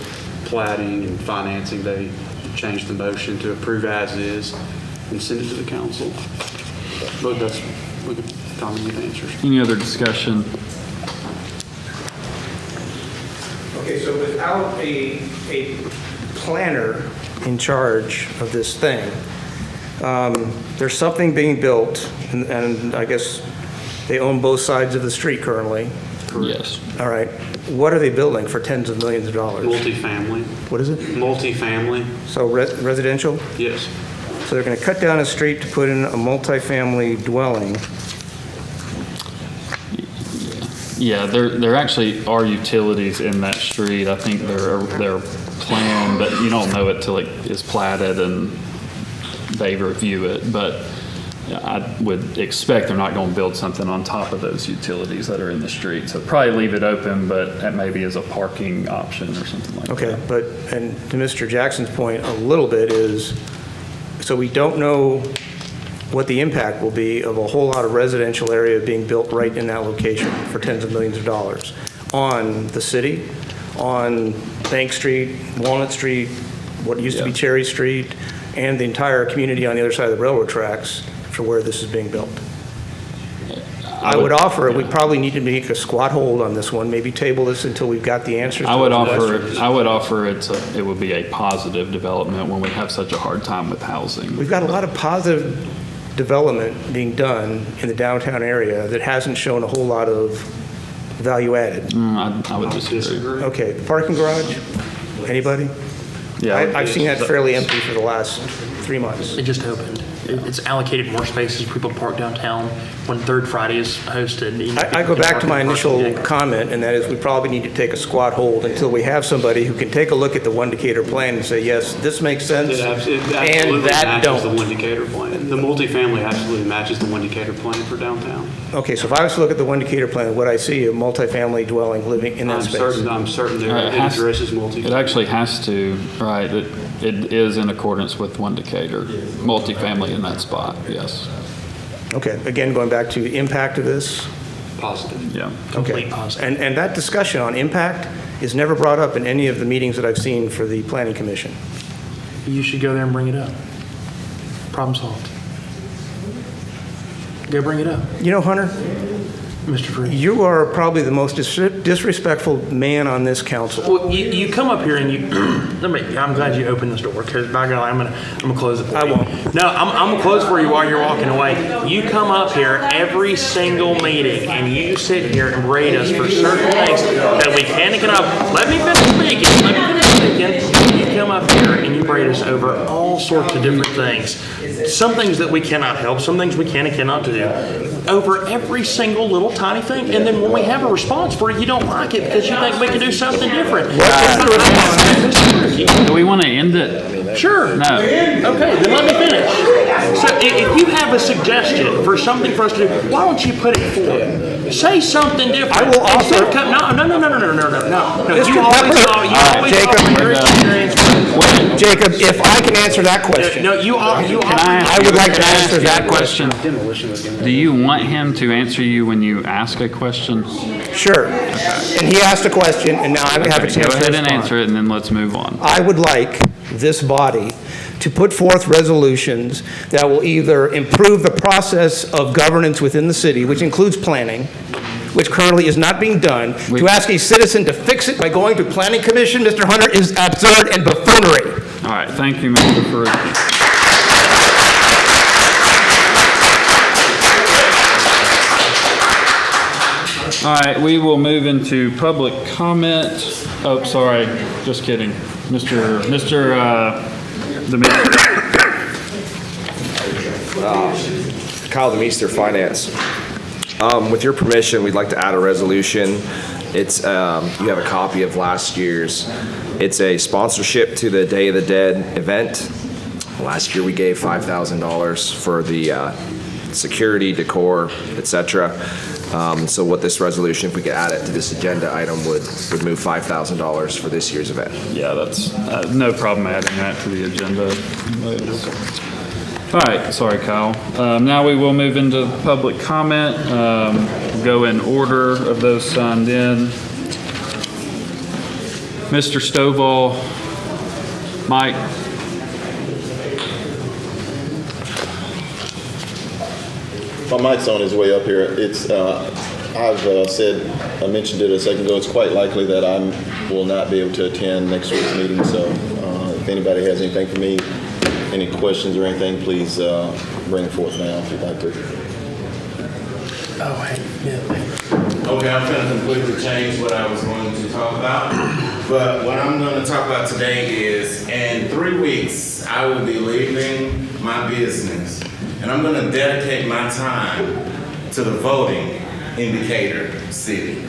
platting and financing, they changed the motion to approve as is and send it to the council. But we could comment with answers. Any other discussion? Okay, so without a planner in charge of this thing, there's something being built, and I guess they own both sides of the street currently. Yes. All right. What are they building for tens of millions of dollars? Multifamily. What is it? Multifamily, So residential? yes. So they're going to cut down a street to put in a multifamily dwelling. Yeah, there actually are utilities in that street. I think they're planned, but you don't know it till it is platted and they review it. But I would expect they're not going to build something on top of those utilities that are in the street. So probably leave it open, but that maybe as a parking option or something like that. Okay, but, and to Mr. Jackson's point a little bit is, so we don't know what the impact will be of a whole lot of residential area being built right in that location for tens of millions of dollars on the city, on Bank Street, Walnut Street, what used to be Cherry Street, and the entire community on the other side of the railroad tracks for where this is being built. I would offer, we probably need to make a squat hold on this one, maybe table this until we've got the answers to those questions. I would offer it would be a positive development when we have such a hard time with housing. We've got a lot of positive development being done in the downtown area that hasn't shown a whole lot of value added. I would disagree. Okay, the parking garage, anybody? Yeah, I've seen that fairly empty for the last 3 months. It just opened. It's allocated more spaces for people to park downtown when Third Friday is hosted. I go back to my initial comment, and that is we probably need to take a squat hold until we have somebody who can take a look at the one Decatur plan and say, yes, this makes sense, It and absolutely that matches the don't. one Decatur plan. The multifamily absolutely matches the one Decatur plan for downtown. Okay, so if I was to look at the one Decatur plan, would I see a multifamily dwelling living in that I'm space? certain it addresses multifamily. It actually has to, right, it is in accordance with one Decatur, multifamily in that spot, yes. Okay, again, going back to the impact of this. Positive. Yeah. Okay. And that discussion on impact is never brought up in any of the meetings that I've seen for the planning commission. You should go there and bring it up. Problem solved. Go bring it up. You know, Hunter, Mr. Freed. you are probably the most disrespectful man on this council. Well, you come up here and you, I'm glad you opened this door, because by God, I'm gonna close it for you. I won't. No, I'm gonna close for you while you're walking away. You come up here every single meeting and you sit here and rate us for certain things that we can and cannot. Let me finish speaking. You come up here and you rate us over all sorts of different things. Some things that we cannot help, some things we can and cannot do. Over every single little tiny thing. And then when we have a response for it, you don't like it because you think we can do something different. Do we want to end it? Sure. No. Okay, then let me finish. So if you have a suggestion for something for us to do, why don't you put it forward? Say something different. I will offer. No. You always offer your experience. Jacob, if I can answer that question. No, you I would like to answer that question. Do you want him to answer you when you ask a question? Sure. And he asked a question, and now I have a chance to Go ahead and respond. answer it, and then let's move on. I would like this body to put forth resolutions that will either improve the process of governance within the city, which includes planning, which currently is not being done. To ask a citizen to fix it by going to planning commission, Mr. Hunter, is absurd and buffoonery. All right, thank you, Mr. Freed. All right, we will move into public comment. Oh, sorry, just kidding. Mr. Demeester. Kyle Demeester, Finance. With your permission, we'd like to add a resolution. It's, you have a copy of last year's. It's a sponsorship to the Day of the Dead event. Last year, we gave $5,000 for the security, decor, etc. So what this resolution, if we could add it to this agenda item, would move $5,000 for this year's event. Yeah, that's no problem adding that to the agenda. All right, sorry, Kyle. Now we will move into public comment. Go in order of those signed in. Mr. Stovall, Mike. My mic's on his way up here. It's, I mentioned it a second ago, it's quite likely that I will not be able to attend next week's meeting, so if anybody has anything for me, any questions or anything, please bring it forth now if you'd like to. Okay, I'm going to completely change what I was going to talk about. But what I'm going to talk about today is in 3 weeks, I will be leaving my business. And I'm going to dedicate my time to the voting in Decatur City.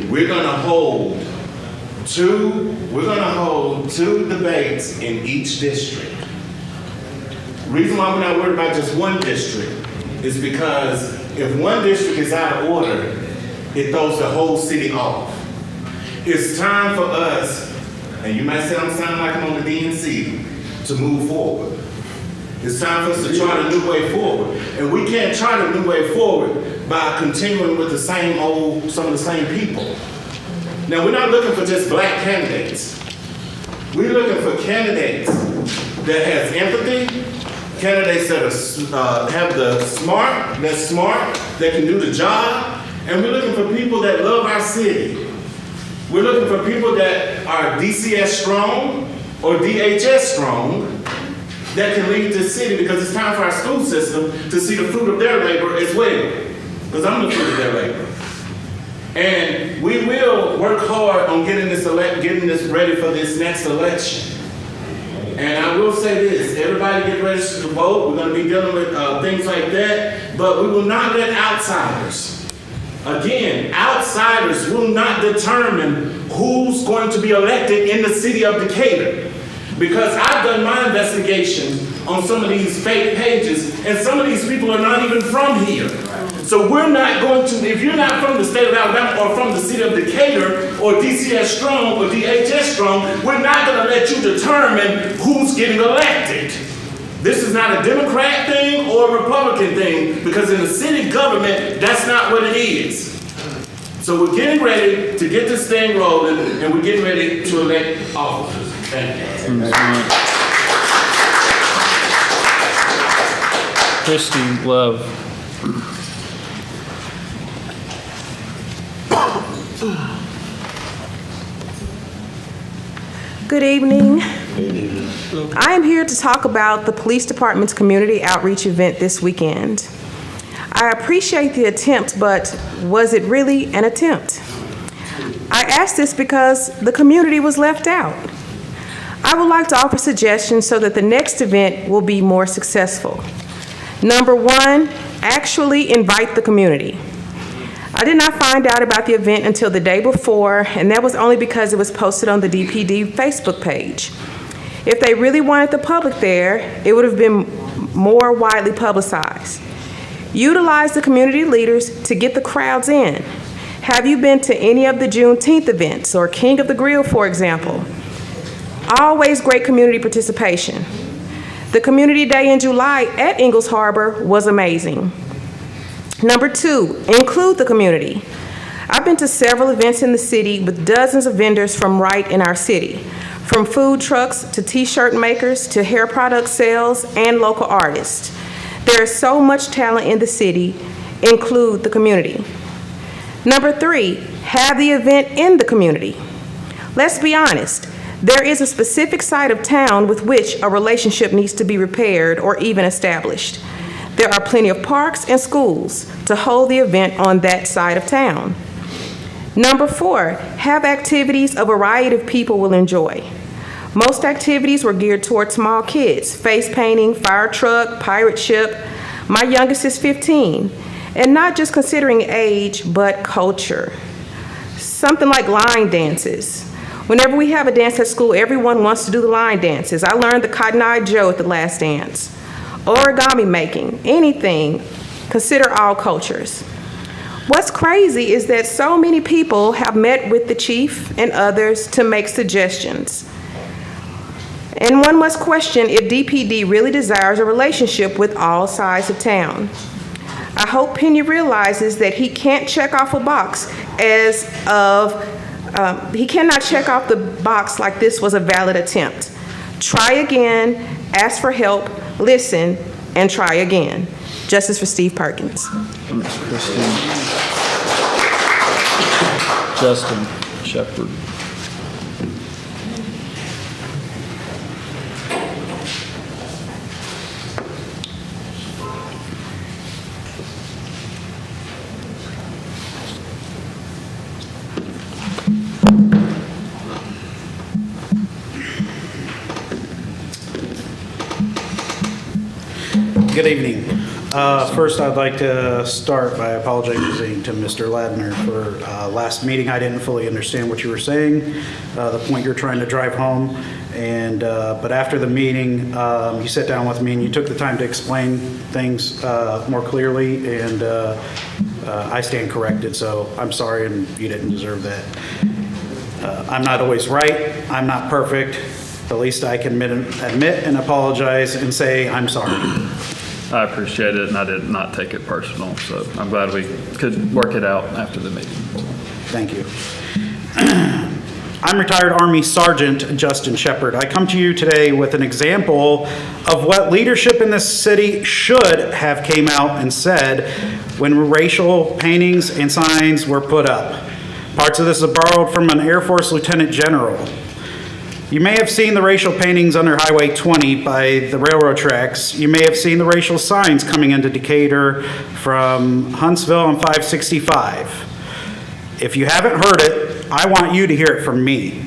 We're going to hold two debates in each district. Reason why we're not worried about just one district is because if one district is out of order, it throws the whole city off. It's time for us, and you might say I'm sounding like I'm on the DNC, to move forward. It's time for us to try the new way forward. And we can't try the new way forward by continuing with some of the same people. Now, we're not looking for just black candidates. We're looking for candidates that has empathy, candidates that that's smart, that can do the job, and we're looking for people that love our city. We're looking for people that are DCS strong or DHS strong that can lead this city, because it's time for our school system to see the fruit of their labor as well, because I'm the fruit of their labor. And we will work hard on getting this ready for this next election. And I will say this, everybody get registered to vote. We're going to be dealing with things like that, but we will not let outsiders. Again, outsiders will not determine who's going to be elected in the city of Decatur. Because I've done my investigation on some of these fake pages, and some of these people are not even from here. So we're not going to, if you're not from the state of Alabama or from the city of Decatur or DCS strong or DHS strong, we're not going to let you determine who's getting elected. This is not a Democrat thing or a Republican thing, because in the city government, that's not what it is. So we're getting ready to get this thing rolling, and we're getting ready to elect officers. Thank you. Christy Love. Good evening. I am here to talk about the police department's community outreach event this weekend. I appreciate the attempt, but was it really an attempt? I ask this because the community was left out. I would like to offer suggestions so that the next event will be more successful. Number one, actually invite the community. I did not find out about the event until the day before, and that was only because it was posted on the DPD Facebook page. If they really wanted the public there, it would have been more widely publicized. Utilize the community leaders to get the crowds in. Have you been to any of the Juneteenth events or King of the Grill, for example? Always great community participation. The community day in July at Ingalls Harbor was amazing. Number two, include the community. I've been to several events in the city with dozens of vendors from right in our city, from food trucks to t-shirt makers to hair product sales and local artists. There is so much talent in the city. Include the community. Number three, have the event in the community. Let's be honest. There is a specific side of town with which a relationship needs to be repaired or even established. There are plenty of parks and schools to hold the event on that side of town. Number four, have activities a variety of people will enjoy. Most activities were geared toward small kids: face painting, fire truck, pirate ship. My youngest is 15, and not just considering age, but culture. Something like line dances. Whenever we have a dance at school, everyone wants to do the line dances. I learned the Cotton Eye Joe at the last dance. Origami making, anything. Consider all cultures. What's crazy is that so many people have met with the chief and others to make suggestions. And one must question if DPD really desires a relationship with all sides of town. I hope Penny realizes that he can't check off a box he cannot check off the box like this was a valid attempt. Try again, ask for help, listen, and try again. Justice for Steve Perkins. Justin Shepard. Good evening. First, I'd like to start by apologizing to Mr. Ladner for last meeting. I didn't fully understand what you were saying, the point you're trying to drive home. But after the meeting, you sat down with me and you took the time to explain things more clearly, and I stand corrected, so I'm sorry, and you didn't deserve that. I'm not always right. I'm not perfect. The least I can admit and apologize and say I'm sorry. I appreciate it, and I did not take it personal, so I'm glad we could work it out after the meeting. Thank you. I'm retired Army Sergeant Justin Shepard. I come to you today with an example of what leadership in this city should have came out and said when racial paintings and signs were put up. Parts of this are borrowed from an Air Force Lieutenant General. You may have seen the racial paintings under Highway 20 by the railroad tracks. You may have seen the racial signs coming into Decatur from Huntsville on 565. If you haven't heard it, I want you to hear it from me.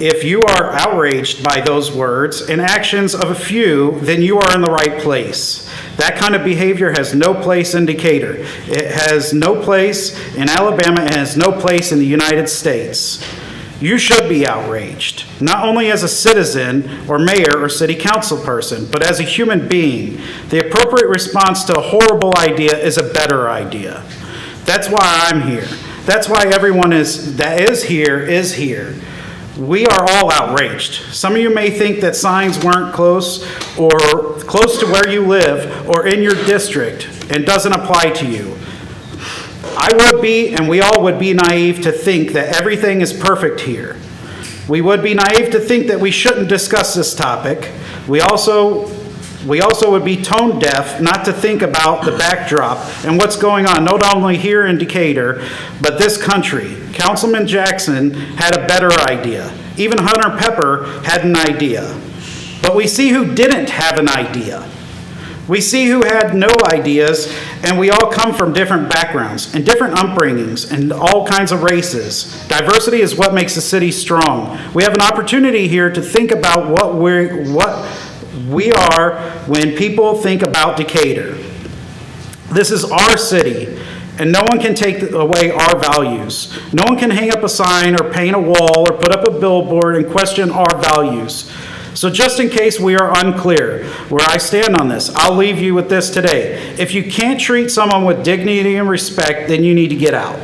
If you are outraged by those words and actions of a few, then you are in the right place. That kind of behavior has no place in Decatur. It has no place in Alabama. It has no place in the United States. You should be outraged, not only as a citizen or mayor or city council person, but as a human being. The appropriate response to a horrible idea is a better idea. That's why I'm here. That's why everyone that is here. We are all outraged. Some of you may think that signs weren't close to where you live or in your district and doesn't apply to you. I would be, and we all would be naive to think that everything is perfect here. We would be naive to think that we shouldn't discuss this topic. We also would be tone deaf not to think about the backdrop and what's going on, not only here in Decatur, but this country. Councilman Jackson had a better idea. Even Hunter Pepper had an idea. But we see who didn't have an idea. We see who had no ideas, and we all come from different backgrounds and different upbringings and all kinds of races. Diversity is what makes a city strong. We have an opportunity here to think about what we are when people think about Decatur. This is our city, and no one can take away our values. No one can hang up a sign or paint a wall or put up a billboard and question our values. So just in case we are unclear where I stand on this, I'll leave you with this today. If you can't treat someone with dignity and respect, then you need to get out.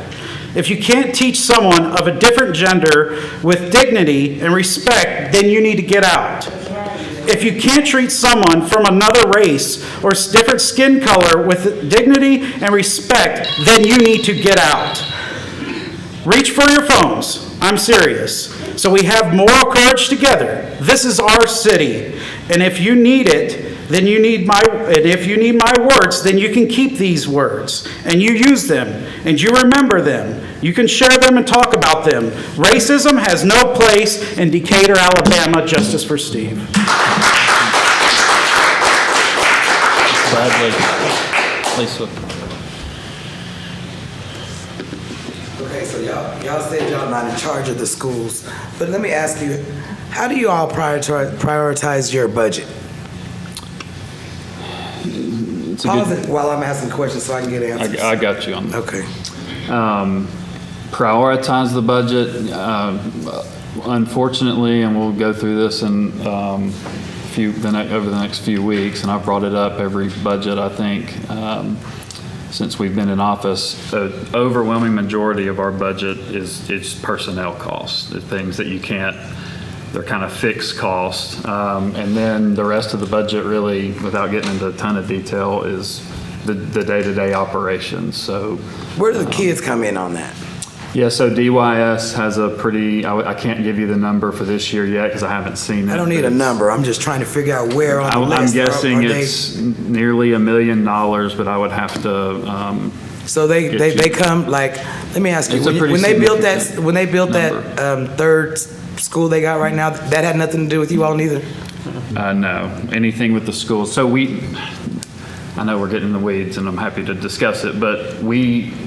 If you can't teach someone of a different gender with dignity and respect, then you need to get out. If you can't treat someone from another race or different skin color with dignity and respect, then you need to get out. Reach for your phones. I'm serious. So we have moral courage together. This is our city. And if you need it, then you need my words, then you can keep these words. And you use them. And you remember them. You can share them and talk about them. Racism has no place in Decatur, Alabama. Justice for Steve. Bradley. Lisa. Okay, so y'all said y'all not in charge of the schools, but let me ask you, how do you all prioritize your budget? Pause it while I'm asking questions so I can get answers. I got you on that. Okay. Prioritize the budget. Unfortunately, and we'll go through this in over the next few weeks, and I've brought it up every budget, I think, since we've been in office. The overwhelming majority of our budget is personnel costs, the things that you can't, they're kind of fixed costs. And then the rest of the budget, really, without getting into a ton of detail, is the day-to-day operations. So where do the kids come in on that? Yeah, so DYS has a pretty, I can't give you the number for this year yet because I haven't seen it. I don't need a number. I'm just trying to figure out where on the list. I'm guessing it's nearly $1 million, but I would have to. So they come, like, let me ask you, when they built that third school they got right now, that had nothing to do with you all neither? No, anything with the schools. So I know we're getting in the weeds and I'm happy to discuss it, but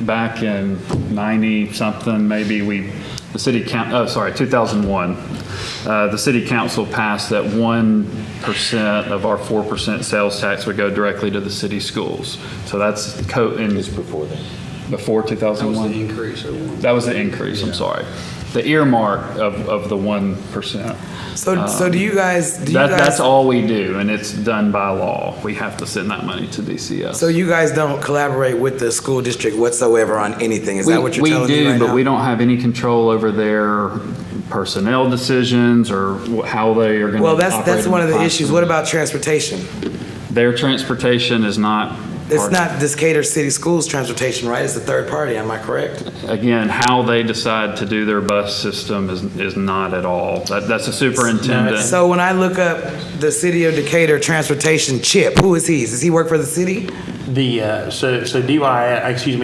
back in 90 something, maybe we the city 2001, the city council passed that 1% of our 4% sales tax would go directly to the city schools. So that's before then. Before 2001? That was the increase. That was the increase, I'm sorry. The earmark of the 1%. So do you guys? That's all we do, and it's done by law. We have to send that money to DCS. So you guys don't collaborate with the school district whatsoever on anything? Is that what you're telling me right now? We do, but we don't have any control over their personnel decisions or how they are going to operate. Well, that's one of the issues. What about transportation? Their transportation is not. It's not Decatur City Schools transportation, right? It's a third party, am I correct? Again, how they decide to do their bus system is not at all. That's a superintendent. So when I look up the City of Decatur transportation, Chip, who is he? Does he work for the city?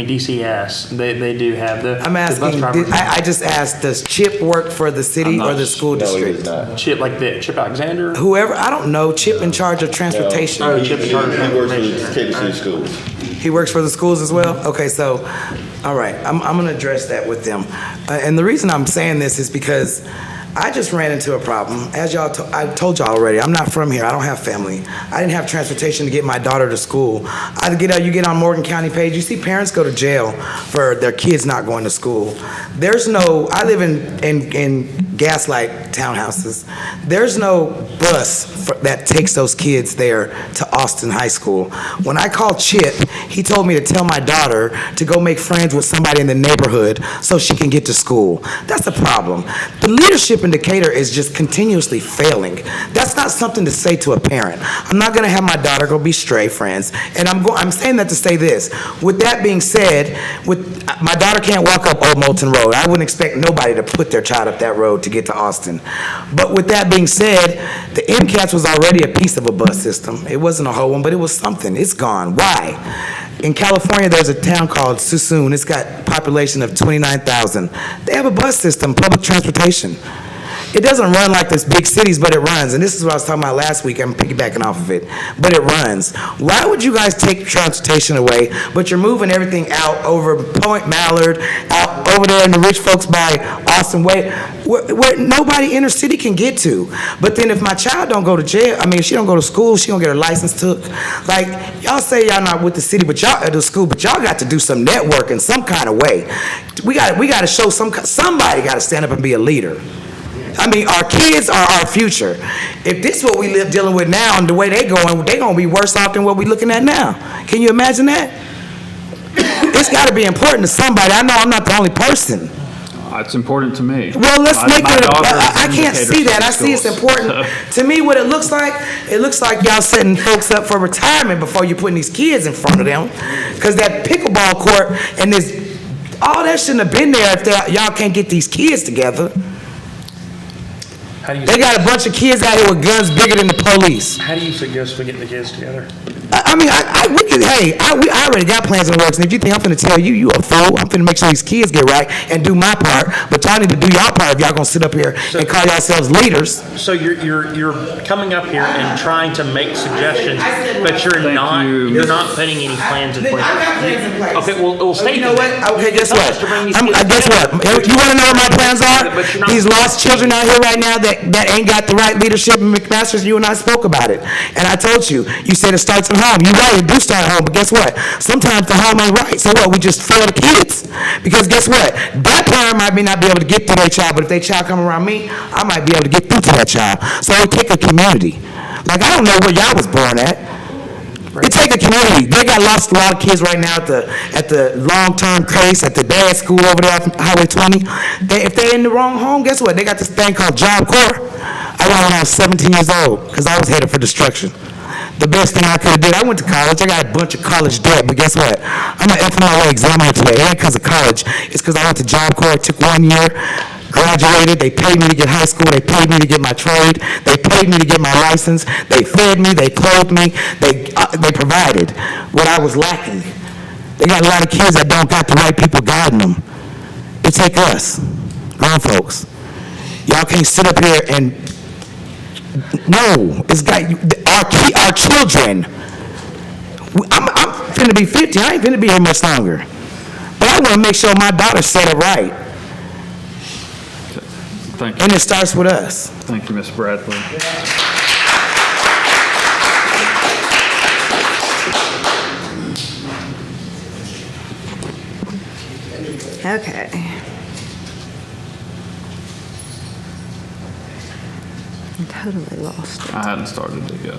DCS, they do have the. I'm asking, I just asked, does Chip work for the city or the school district? Chip Alexander? Whoever, I don't know, Chip in charge of transportation. Chip in charge of transportation. He works for the schools as well? Okay, so, all right, I'm going to address that with them. And the reason I'm saying this is because I just ran into a problem. As I told y'all already, I'm not from here. I don't have family. I didn't have transportation to get my daughter to school. You get on Morgan County page, you see parents go to jail for their kids not going to school. I live in Gaslight townhouses. There's no bus that takes those kids there to Austin High School. When I called Chip, he told me to tell my daughter to go make friends with somebody in the neighborhood so she can get to school. That's a problem. The leadership in Decatur is just continuously failing. That's not something to say to a parent. I'm not going to have my daughter go be stray friends. And I'm saying that to say this. With that being said, my daughter can't walk up Old Moulton Road. I wouldn't expect nobody to put their child up that road to get to Austin. But with that being said, the MCATS was already a piece of a bus system. It wasn't a whole one, but it was something. It's gone. Why? In California, there's a town called Suisun. It's got a population of 29,000. They have a bus system, public transportation. It doesn't run like those big cities, but it runs. And this is what I was talking about last week. I'm piggybacking off of it. But it runs. Why would you guys take transportation away, but you're moving everything out over Point Mallard, out over there in the rich folks by Austin Way, where nobody inner city can get to? But then if my child don't go to jail, if she don't go to school, she don't get her license took. Like, y'all say y'all not with the city, but y'all at the school, but y'all got to do some networking some kind of way. We got to show somebody got to stand up and be a leader. Our kids are our future. If this is what we live dealing with now and the way they're going to be worse off than what we're looking at now. Can you imagine that? It's got to be important to somebody. I know I'm not the only person. It's important to me. Well, let's make it. I can't see that. I see it's important. To me, what it looks like y'all setting folks up for retirement before you putting these kids in front of them. Because that pickleball court and all that shouldn't have been there if y'all can't get these kids together. They got a bunch of kids out here with guns bigger than the police. How do you suggest we get the kids together? I already got plans in the works, and if you think I'm finna tell you a fool, I'm finna make sure these kids get right and do my part, but y'all need to do y'all part if y'all gonna sit up here and call yourselves leaders. So you're coming up here and trying to make suggestions, but you're not putting any plans in place. I got plans in place. Okay, well, state. You know what? Okay, guess what? Guess what? You wanna know what my plans are? These lost children out here right now that ain't got the right leadership in McMaster's, you and I spoke about it. And I told you said it starts at home. You're right, it do start at home, but guess what? Sometimes the home ain't right. So what? We just fail the kids. Because guess what? That parent might not be able to get to their child, but if their child come around me, I might be able to get through to that child. So it take a community. Like, I don't know where y'all was born at. It take a community. They got lost a lot of kids right now at the long-term case, at the dad school over there on Highway 20. If they're in the wrong home, guess what? They got this thing called Job Corps. I got when I was 17 years old because I was headed for destruction. The best thing I could have did, I went to college. I got a bunch of college debt, but guess what? I'm an FMLA examiner today. It ain't because of college. It's because I went to Job Corps. It took 1 year. Graduated, they paid me to get high school, they paid me to get my trade, they paid me to get my license, they fed me, they clothed me, they provided what I was lacking. They got a lot of kids that don't got the right people guiding them. It take us, grown folks. Y'all can't sit up here and, no, it's got our children. I'm finna be 50, I ain't finna be here much longer. But I wanna make sure my daughter's set up right. Thank you. And it starts with us. Thank you, Ms. Bradley. Okay. I'm totally lost it. I hadn't started it yet.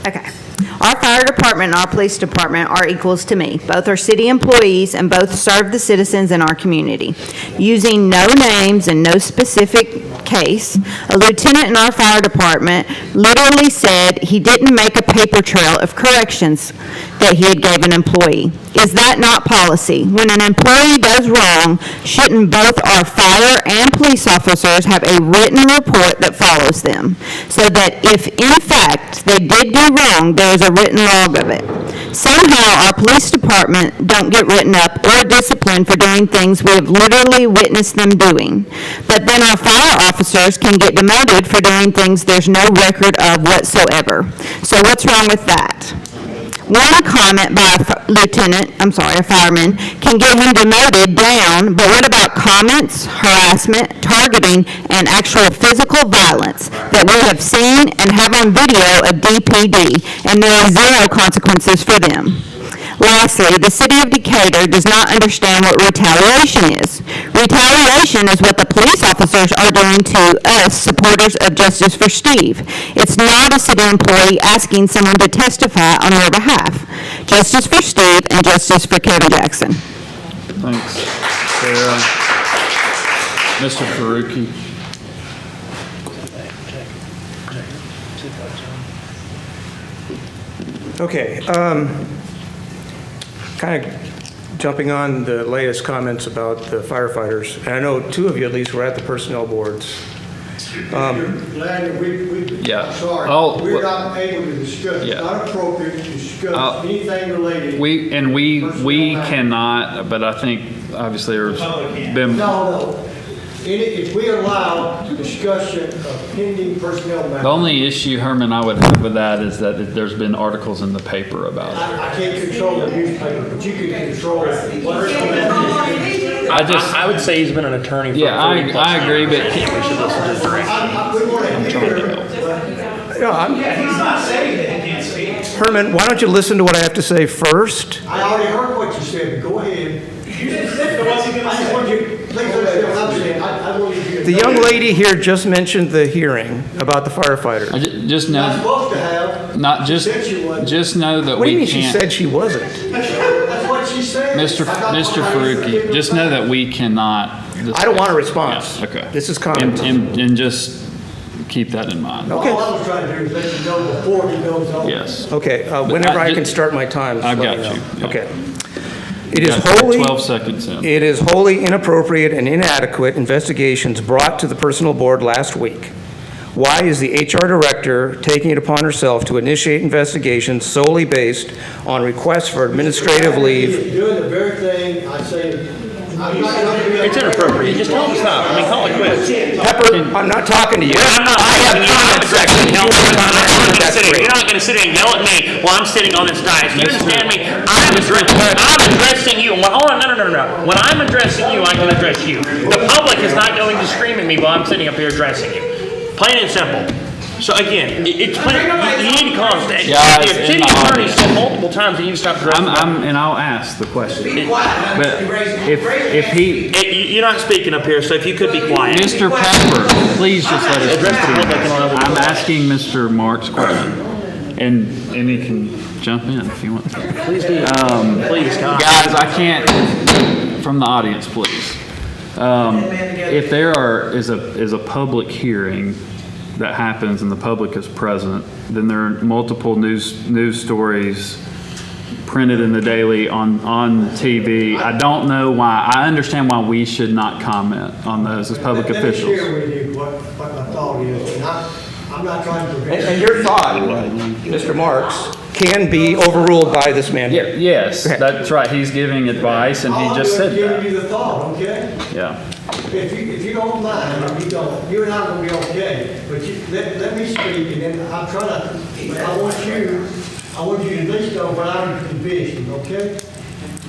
Okay. Our fire department and our police department are equals to me. Both are city employees and both serve the citizens in our community. Using no names and no specific case, a lieutenant in our fire department literally said he didn't make a paper trail of corrections that he had gave an employee. Is that not policy? When an employee does wrong, shouldn't both our fire and police officers have a written report that follows them? So that if in fact they did do wrong, there is a written log of it. Somehow our police department don't get written up or disciplined for doing things we have literally witnessed them doing. But then our fire officers can get demoted for doing things there's no record of whatsoever. So what's wrong with that? One comment by a fireman can get him demoted down, but what about comments, harassment, targeting, and actual physical violence that we have seen and have on video of DPD, and there are zero consequences for them? Lastly, the city of Decatur does not understand what retaliation is. Retaliation is what the police officers are doing to us, supporters of Justice for Steve. It's not a city employee asking someone to testify on their behalf. Justice for Steve and justice for Kevin Jackson. Thanks, Sarah. Mr. Faruqi. Okay, kind of jumping on the latest comments about the firefighters, and I know two of you at least were at the personnel boards. Larry, Yeah. sorry, Oh, we're not able to discuss, Yeah. it's not appropriate to discuss anything related. We cannot, but I think obviously there's been. No. If we allow discussion of pending personnel matters. The only issue, Herman, I would have with that is that there's been articles in the paper about it. I can't control the newspaper, but you can control it. I would say he's been an attorney for Yeah, 40 plus I agree, years. but We should listen to his direction. He's not saying that he can't speak. Herman, why don't you listen to what I have to say first? I already heard what you said, but go ahead. I just want you, please understand what I'm saying. I want you to. The young lady here just mentioned the hearing about the firefighters. Just know. Not supposed to have. Not just know that What do you we mean she can't. said she wasn't? That's what she said. Mr. Faruqi, just know that we cannot. I don't want a response. Yeah, okay. This is comment. And just keep that in mind. All I was trying to do is let you know before he goes on. Yes. Okay, whenever I can start my time. I let got me know. you. Yeah. Okay. It is Got wholly. 12 seconds in. It is wholly inappropriate and inadequate investigations brought to the personnel board last week. Why is the HR director taking it upon herself to initiate investigations solely based on requests for administrative leave? Doing the very thing I say. It's inappropriate. Just tell him to stop. I mean, call it quits. Pepper, I'm not talking to you. I'm not talking to you. I'm addressing Councilman. You're not going to sit here and yell at me while I'm sitting on this dais. You understand me? I'm addressing you. Hold on, no. When I'm addressing you, I can address you. The public is not going to scream at me while I'm sitting up here addressing you. Plain and simple. So again, it's plain, you need to calm down. Yeah, If city attorney said multiple times that you stop addressing and I'll ask the question. But if he. You're not speaking up here, so if you could be quiet. Mr. Pepper, please just let us Address the public and all I'm asking Mr. Mark's question. And he can jump in if you want to. Please do. Please, God. Guys, I can't, from the audience, please. If there is a public hearing that happens and the public is present, then there are multiple news stories printed in the daily on TV. I don't know why. I understand why we should not comment on those as public officials. Let me share with you what my thought is, and I'm not trying to prevent. And your thought, Mr. Marks, can be overruled by this man here. Yes, that's right. He's giving advice, and he just said I'll that. give you the thought, okay? Yeah. If you don't mind, you and I are gonna be okay, but let me speak, and then I'm trying to, but I want you to at least know what I'm envisioning, okay?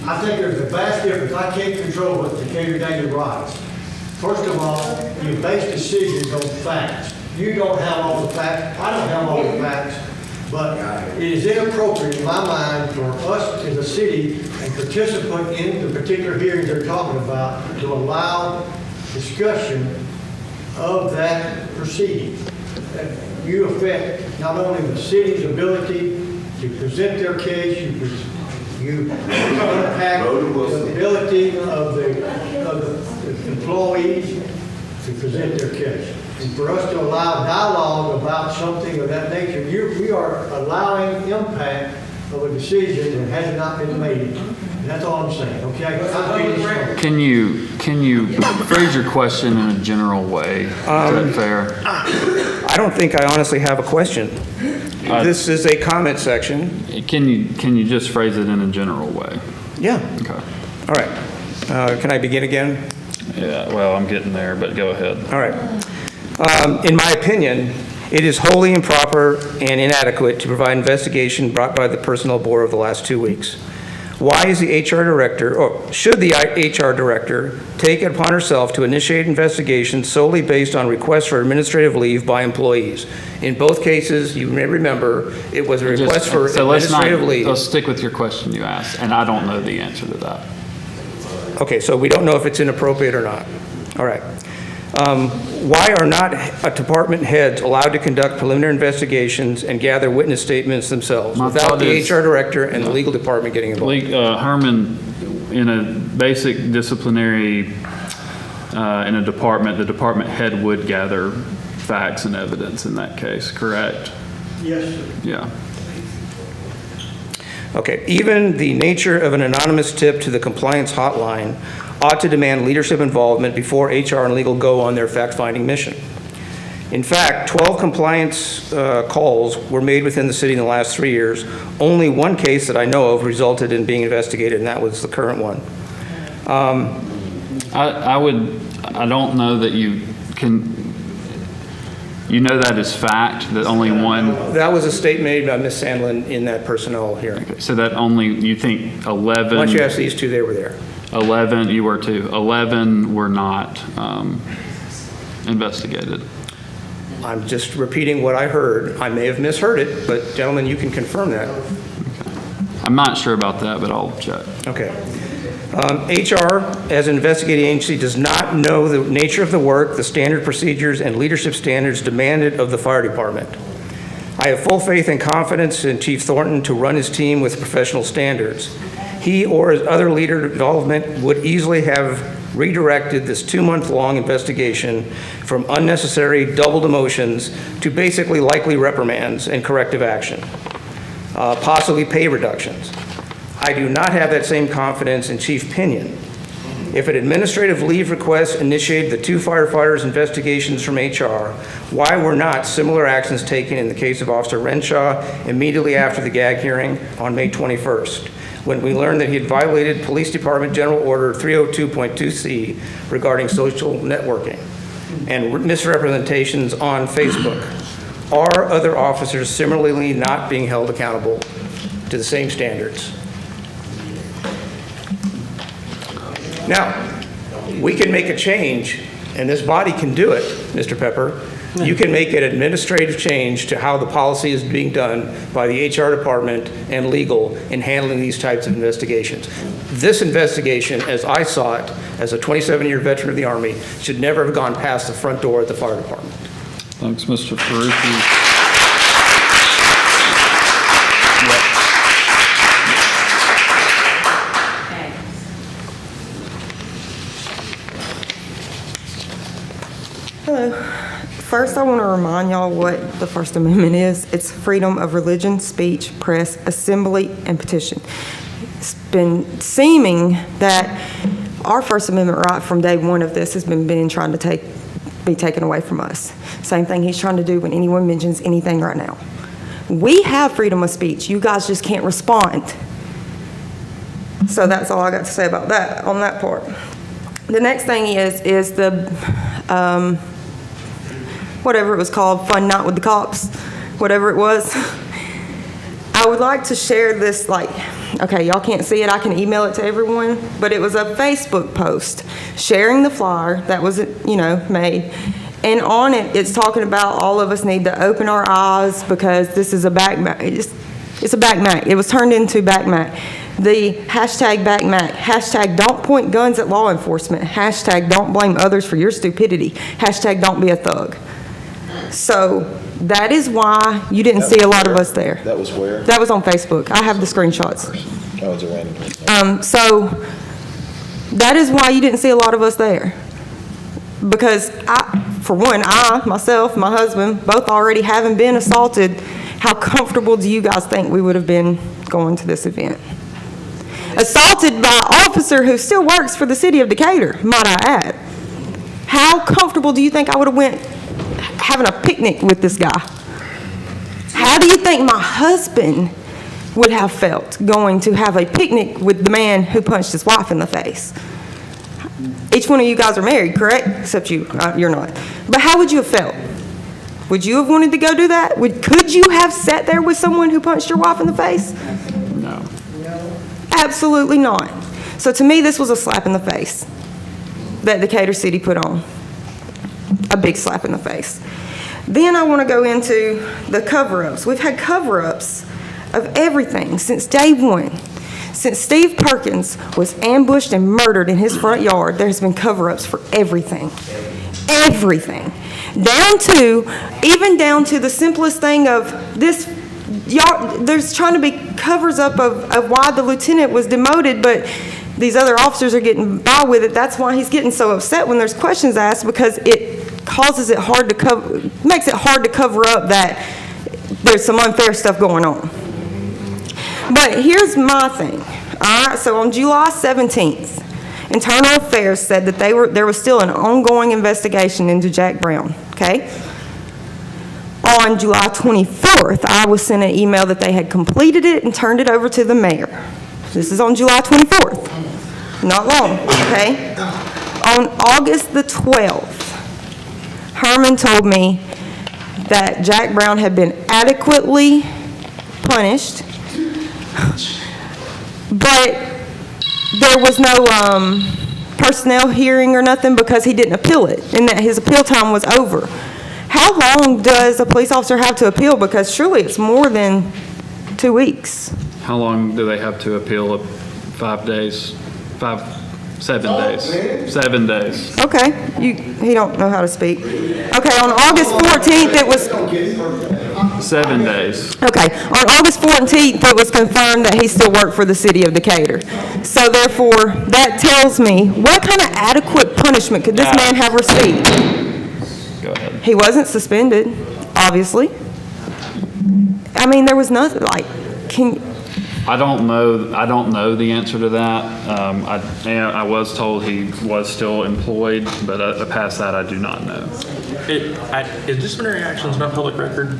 I think there's a vast difference. I can't control what Decatur Daily writes. First of all, you base decisions on facts. You don't have all the facts. I don't have all the facts. But it is inappropriate in my mind for us as a city and participant in the particular hearings they're talking about to allow discussion of that proceeding. You affect not only the city's ability to present their case, you impact the ability of the employees to present their case. And for us to allow dialogue about something of that nature, we are allowing impact of a decision that has not been made. And that's all I'm saying, okay? Can you phrase your question in a general way? Is that fair? I don't think I honestly have a question. This is a comment section. Can you just phrase it in a general way? Yeah. Okay. All right. Can I begin again? Yeah, well, I'm getting there, but go ahead. All right. In my opinion, it is wholly improper and inadequate to provide investigation brought by the Personnel Board over the last 2 weeks. Why is the HR director, or should the HR director take it upon herself to initiate investigations solely based on requests for administrative leave by employees? In both cases, you may remember, it was a request for administrative leave. Let's stick with your question you asked, and I don't know the answer to that. Okay, so we don't know if it's inappropriate or not. All right. Why are not department heads allowed to conduct preliminary investigations and gather witness statements themselves without the HR director and the legal department getting involved? Herman, in a basic disciplinary, in a department, the department head would gather facts and evidence in that case, correct? Yes, sir. Yeah. Okay, even the nature of an anonymous tip to the compliance hotline ought to demand leadership involvement before HR and legal go on their fact-finding mission. In fact, 12 compliance calls were made within the city in the last 3 years. Only one case that I know of resulted in being investigated, and that was the current one. I don't know that you can, you know that is fact, that only one? That was a statement made by Ms. Sandlin in that personnel hearing. Okay, so that only, you think 11? Once you ask these two, they were there. 11, you were too. 11 were not investigated. I'm just repeating what I heard. I may have misheard it, but gentlemen, you can confirm that. Okay. I'm not sure about that, but I'll check. Okay. HR, as an investigating agency, does not know the nature of the work, the standard procedures, and leadership standards demanded of the fire department. I have full faith and confidence in Chief Thornton to run his team with professional standards. He or his other leader involvement would easily have redirected this 2-month-long investigation from unnecessary double demotions to basically likely reprimands and corrective action, possibly pay reductions. I do not have that same confidence in Chief Pinion. If an administrative leave request initiated the 2 firefighters' investigations from HR, why were not similar actions taken in the case of Officer Renshaw immediately after the gag hearing on May 21st, when we learned that he had violated Police Department General Order 302.2C regarding social networking and misrepresentations on Facebook? Are other officers similarly not being held accountable to the same standards? Now, we can make a change, and this body can do it, Mr. Pepper. You can make an administrative change to how the policy is being done by the HR department and legal in handling these types of investigations. This investigation, as I saw it, as a 27-year veteran of the Army, should never have gone past the front door at the fire department. Thanks, Mr. Ferrucci. Hello. First, I want to remind y'all what the First Amendment is. It's freedom of religion, speech, press, assembly, and petition. It's been seeming that our First Amendment right from day one of this has been trying to be taken away from us. Same thing he's trying to do when anyone mentions anything right now. We have freedom of speech. You guys just can't respond. So that's all I got to say about that, on that part. The next thing is the whatever it was called, Fun Night with the Cops, whatever it was. I I would like to share this, like, okay, y'all can't see it, I can email it to everyone, but it was a Facebook post sharing the flyer that was, made. And on it, it's talking about all of us need to open our eyes because this is a backmack. It's a backmack. It was turned into backmack. The hashtag backmack, hashtag don't point guns at law enforcement, hashtag don't blame others for your stupidity, hashtag don't be a thug. So that is why you didn't see a lot of us there. That was where? That was on Facebook. I have the screenshots. That was a random person. So that is why you didn't see a lot of us there. Because for one, myself, my husband, both already having been assaulted, how comfortable do you guys think we would have been going to this event? Assaulted by an officer who still works for the city of Decatur, might I add. How comfortable do you think I would have went having a picnic with this guy? How do you think my husband would have felt going to have a picnic with the man who punched his wife in the face? Each one of you guys are married, correct? Except you, you're not. But how would you have felt? Would you have wanted to go do that? Could you have sat there with someone who punched your wife in the face? No. Absolutely not. So to me, this was a slap in the face that Decatur City put on. A big slap in the face. Then I want to go into the cover-ups. We've had cover-ups of everything since day one. Since Steve Perkins was ambushed and murdered in his front yard, there's been cover-ups for everything. Everything. Even down to the simplest thing of this, there's trying to be covers up of why the lieutenant was demoted, but these other officers are getting by with it. That's why he's getting so upset when there's questions asked, because it causes it hard to cover, makes it hard to cover up that there's some unfair stuff going on. But here's my thing. All right, so on July 17th, Internal Affairs said that there was still an ongoing investigation into Jack Brown, okay? On July 24th, I was sent an email that they had completed it and turned it over to the mayor. This is on July 24th. Not long, okay? On August the 12th, Herman told me that Jack Brown had been adequately punished, but there was no personnel hearing or nothing because he didn't appeal it, and that his appeal time was over. How long does a police officer have to appeal? Because surely it's more than 2 weeks. How long do they have to appeal? 5 days? 7 days? 7 days. Okay, he don't know how to speak. Okay, on August 14th, it was... 7 days. Okay, on August 14th, it was confirmed that he still worked for the city of Decatur. So therefore, that tells me, what kind of adequate punishment could this man have received? Go ahead. He wasn't suspended, obviously. I mean, there was nothing, like, I don't know the answer to that. I was told he was still employed, but past that, I do not know. Is disciplinary actions not public record?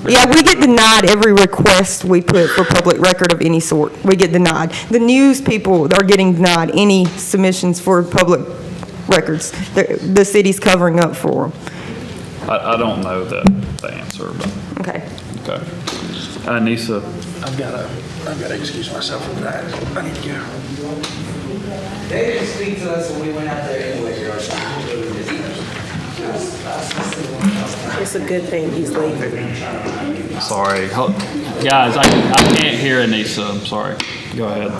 Yeah, we get denied every request we put for public record of any sort. We get denied. The news people are getting denied any submissions for public records. The city's covering up for them. I don't know the answer, but. Okay. Okay. Nisa. I've got to excuse myself from that. I need to go. They didn't speak to us when we went out there anyway, Your Honor. It's a good thing he's leaving. Sorry. Guys, I can't hear Anissa. I'm sorry. Go ahead.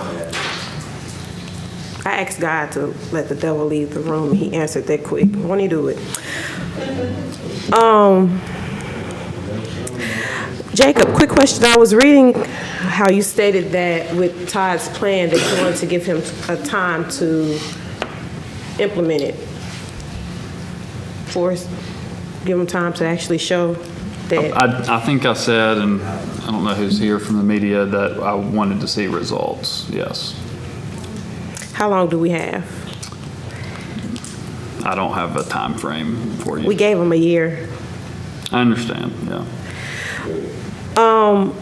I asked God to let the devil leave the room, and he answered that quick. Won't he do it? Jacob, quick question. I was reading how you stated that with Todd's plan that you wanted to give him a time to implement it. Give him time to actually show that. I think I said, and I don't know who's here from the media, that I wanted to see results. Yes. How long do we have? I don't have a time frame for you. We gave him a year. I understand, yeah.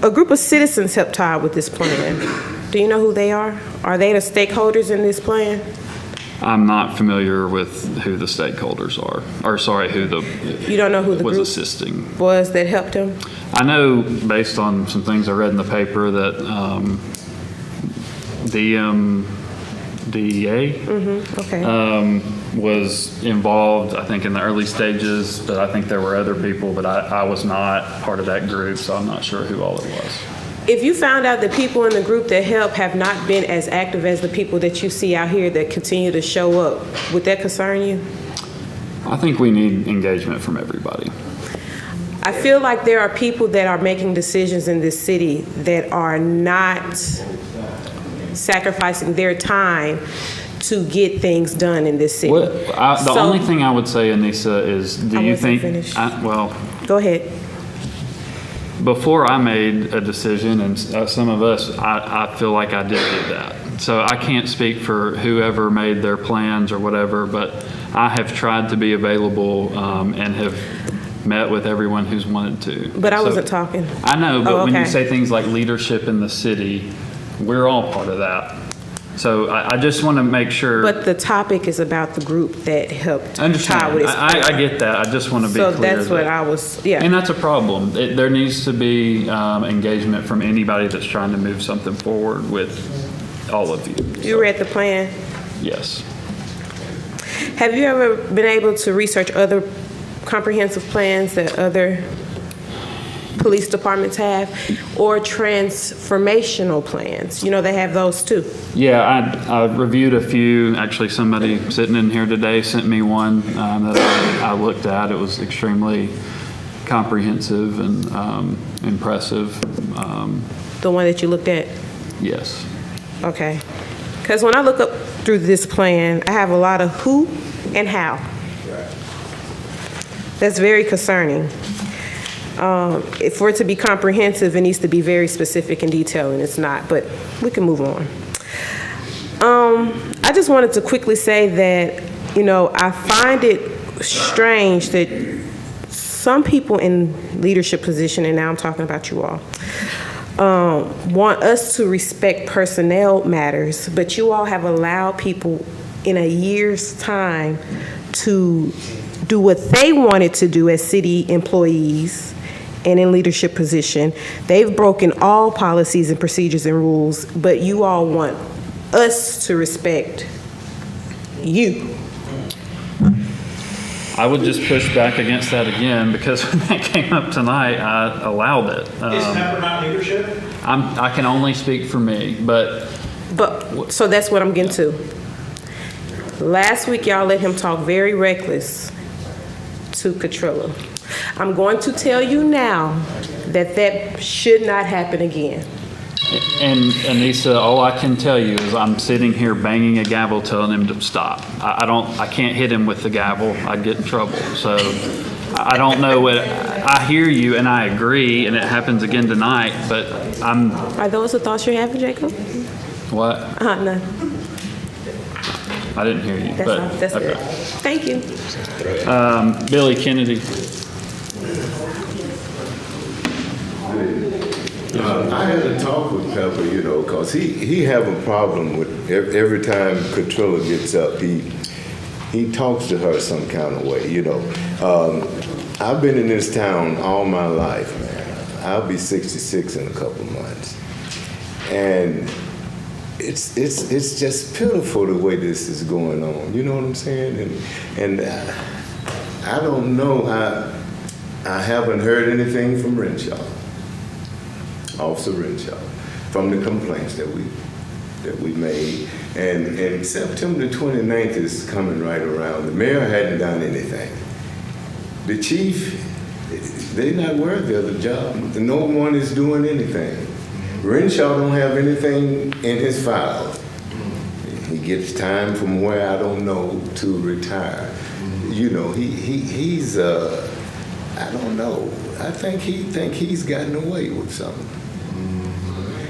A group of citizens helped Todd with this plan. Do you know who they are? Are they the stakeholders in this plan? I'm not familiar with who the stakeholders are, or sorry, who the. You don't know who the was group assisting. was that helped him? I know based on some things I read in the paper that DEA Okay. was involved, I think, in the early stages, but I think there were other people, but I was not part of that group, so I'm not sure who all it was. If you found out that people in the group that help have not been as active as the people that you see out here that continue to show up, would that concern you? I think we need engagement from everybody. I feel like there are people that are making decisions in this city that are not sacrificing their time to get things done in this city. The only thing I would say, Anissa, is do you think, well, go ahead. Before I made a decision, and some of us, I feel like I did do that. So I can't speak for whoever made their plans or whatever, but I have tried to be available and have met with everyone who's wanted to. But I wasn't talking. I know, but when you okay. say things like leadership in the city, we're all part of that. So I just want to make sure. But the topic is about the group that helped I understand. Ty with his I get that. I just want to be so clear. that's what I was, yeah. And that's a problem. There needs to be engagement from anybody that's trying to move something forward with all of you. You read the plan? Yes. Have you ever been able to research other comprehensive plans that other police departments have, or transformational plans? You know, they have those too. Yeah, I reviewed a few. Actually, somebody sitting in here today sent me one that I looked at. It was extremely comprehensive and impressive. The one that you looked at? Yes. Okay. Because when I look up through this plan, I have a lot of who and how. That's very concerning. For it to be comprehensive, it needs to be very specific and detailed, and it's not, but we can move on. I just wanted to quickly say that, you know, I find it strange that some people in leadership position, and now I'm talking about you all, want us to respect personnel matters, but you all have allowed people in a year's time to do what they wanted to do as city employees and in leadership position. They've broken all policies and procedures and rules, but you all want us to respect you. I would just push back against that again, because when that came up tonight, I allowed it. Isn't that not leadership? I can only speak for me, but so that's what I'm getting to. Last week, y'all let him talk very reckless to Catrilla. I'm going to tell you now that that should not happen again. And Anissa, all I can tell you is I'm sitting here banging a gavel telling him to stop. I can't hit him with the gavel. I'd get in trouble. So I don't know what, I hear you and I agree, and it happens again tonight, but Are those the thoughts you're having, Jacob? What? No. I didn't hear you. That's good. Thank you. Billy Kennedy. I had a talk with Pepper, you know, because he have a problem with every time Catrilla gets up, he talks to her some kind of way, you know. I've been in this town all my life, man. I'll be 66 in a couple months. And it's just pitiful the way this is going on, you know what I'm saying? And I don't know, I haven't heard anything from Renshaw. Officer Renshaw, from the complaints that we made. And September the 29th is coming right around. The mayor hadn't done anything. The chief, they're not worthy of the job. No one is doing anything. Renshaw don't have anything in his file. He gets time from where I don't know to retire. You know, he's I don't know. I think he's gotten away with something.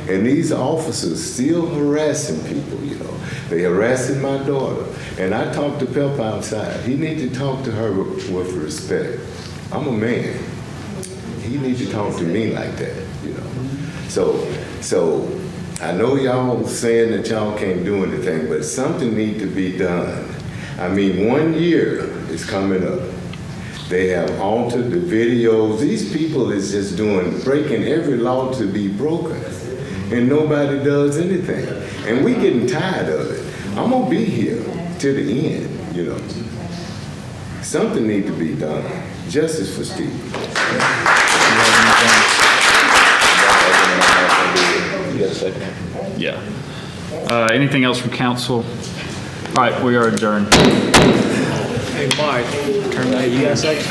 And these officers still harassing people, you know. They harassing my daughter. And I talked to Pep outside. He needs to talk to her with respect. I'm a man. He needs to talk to me like that, you know. So I know y'all saying that y'all can't do anything, but something need to be done. I mean, 1 year is coming up. They have altered the videos. These people is just breaking every law to be broken. And nobody does anything. And we getting tired of it. I'm gonna be here till the end, you know. Something need to be done. Justice for Steve. You got a second? Yeah. Anything else from council? All right, we are adjourned. Hey, Mike, turn that, you got a second?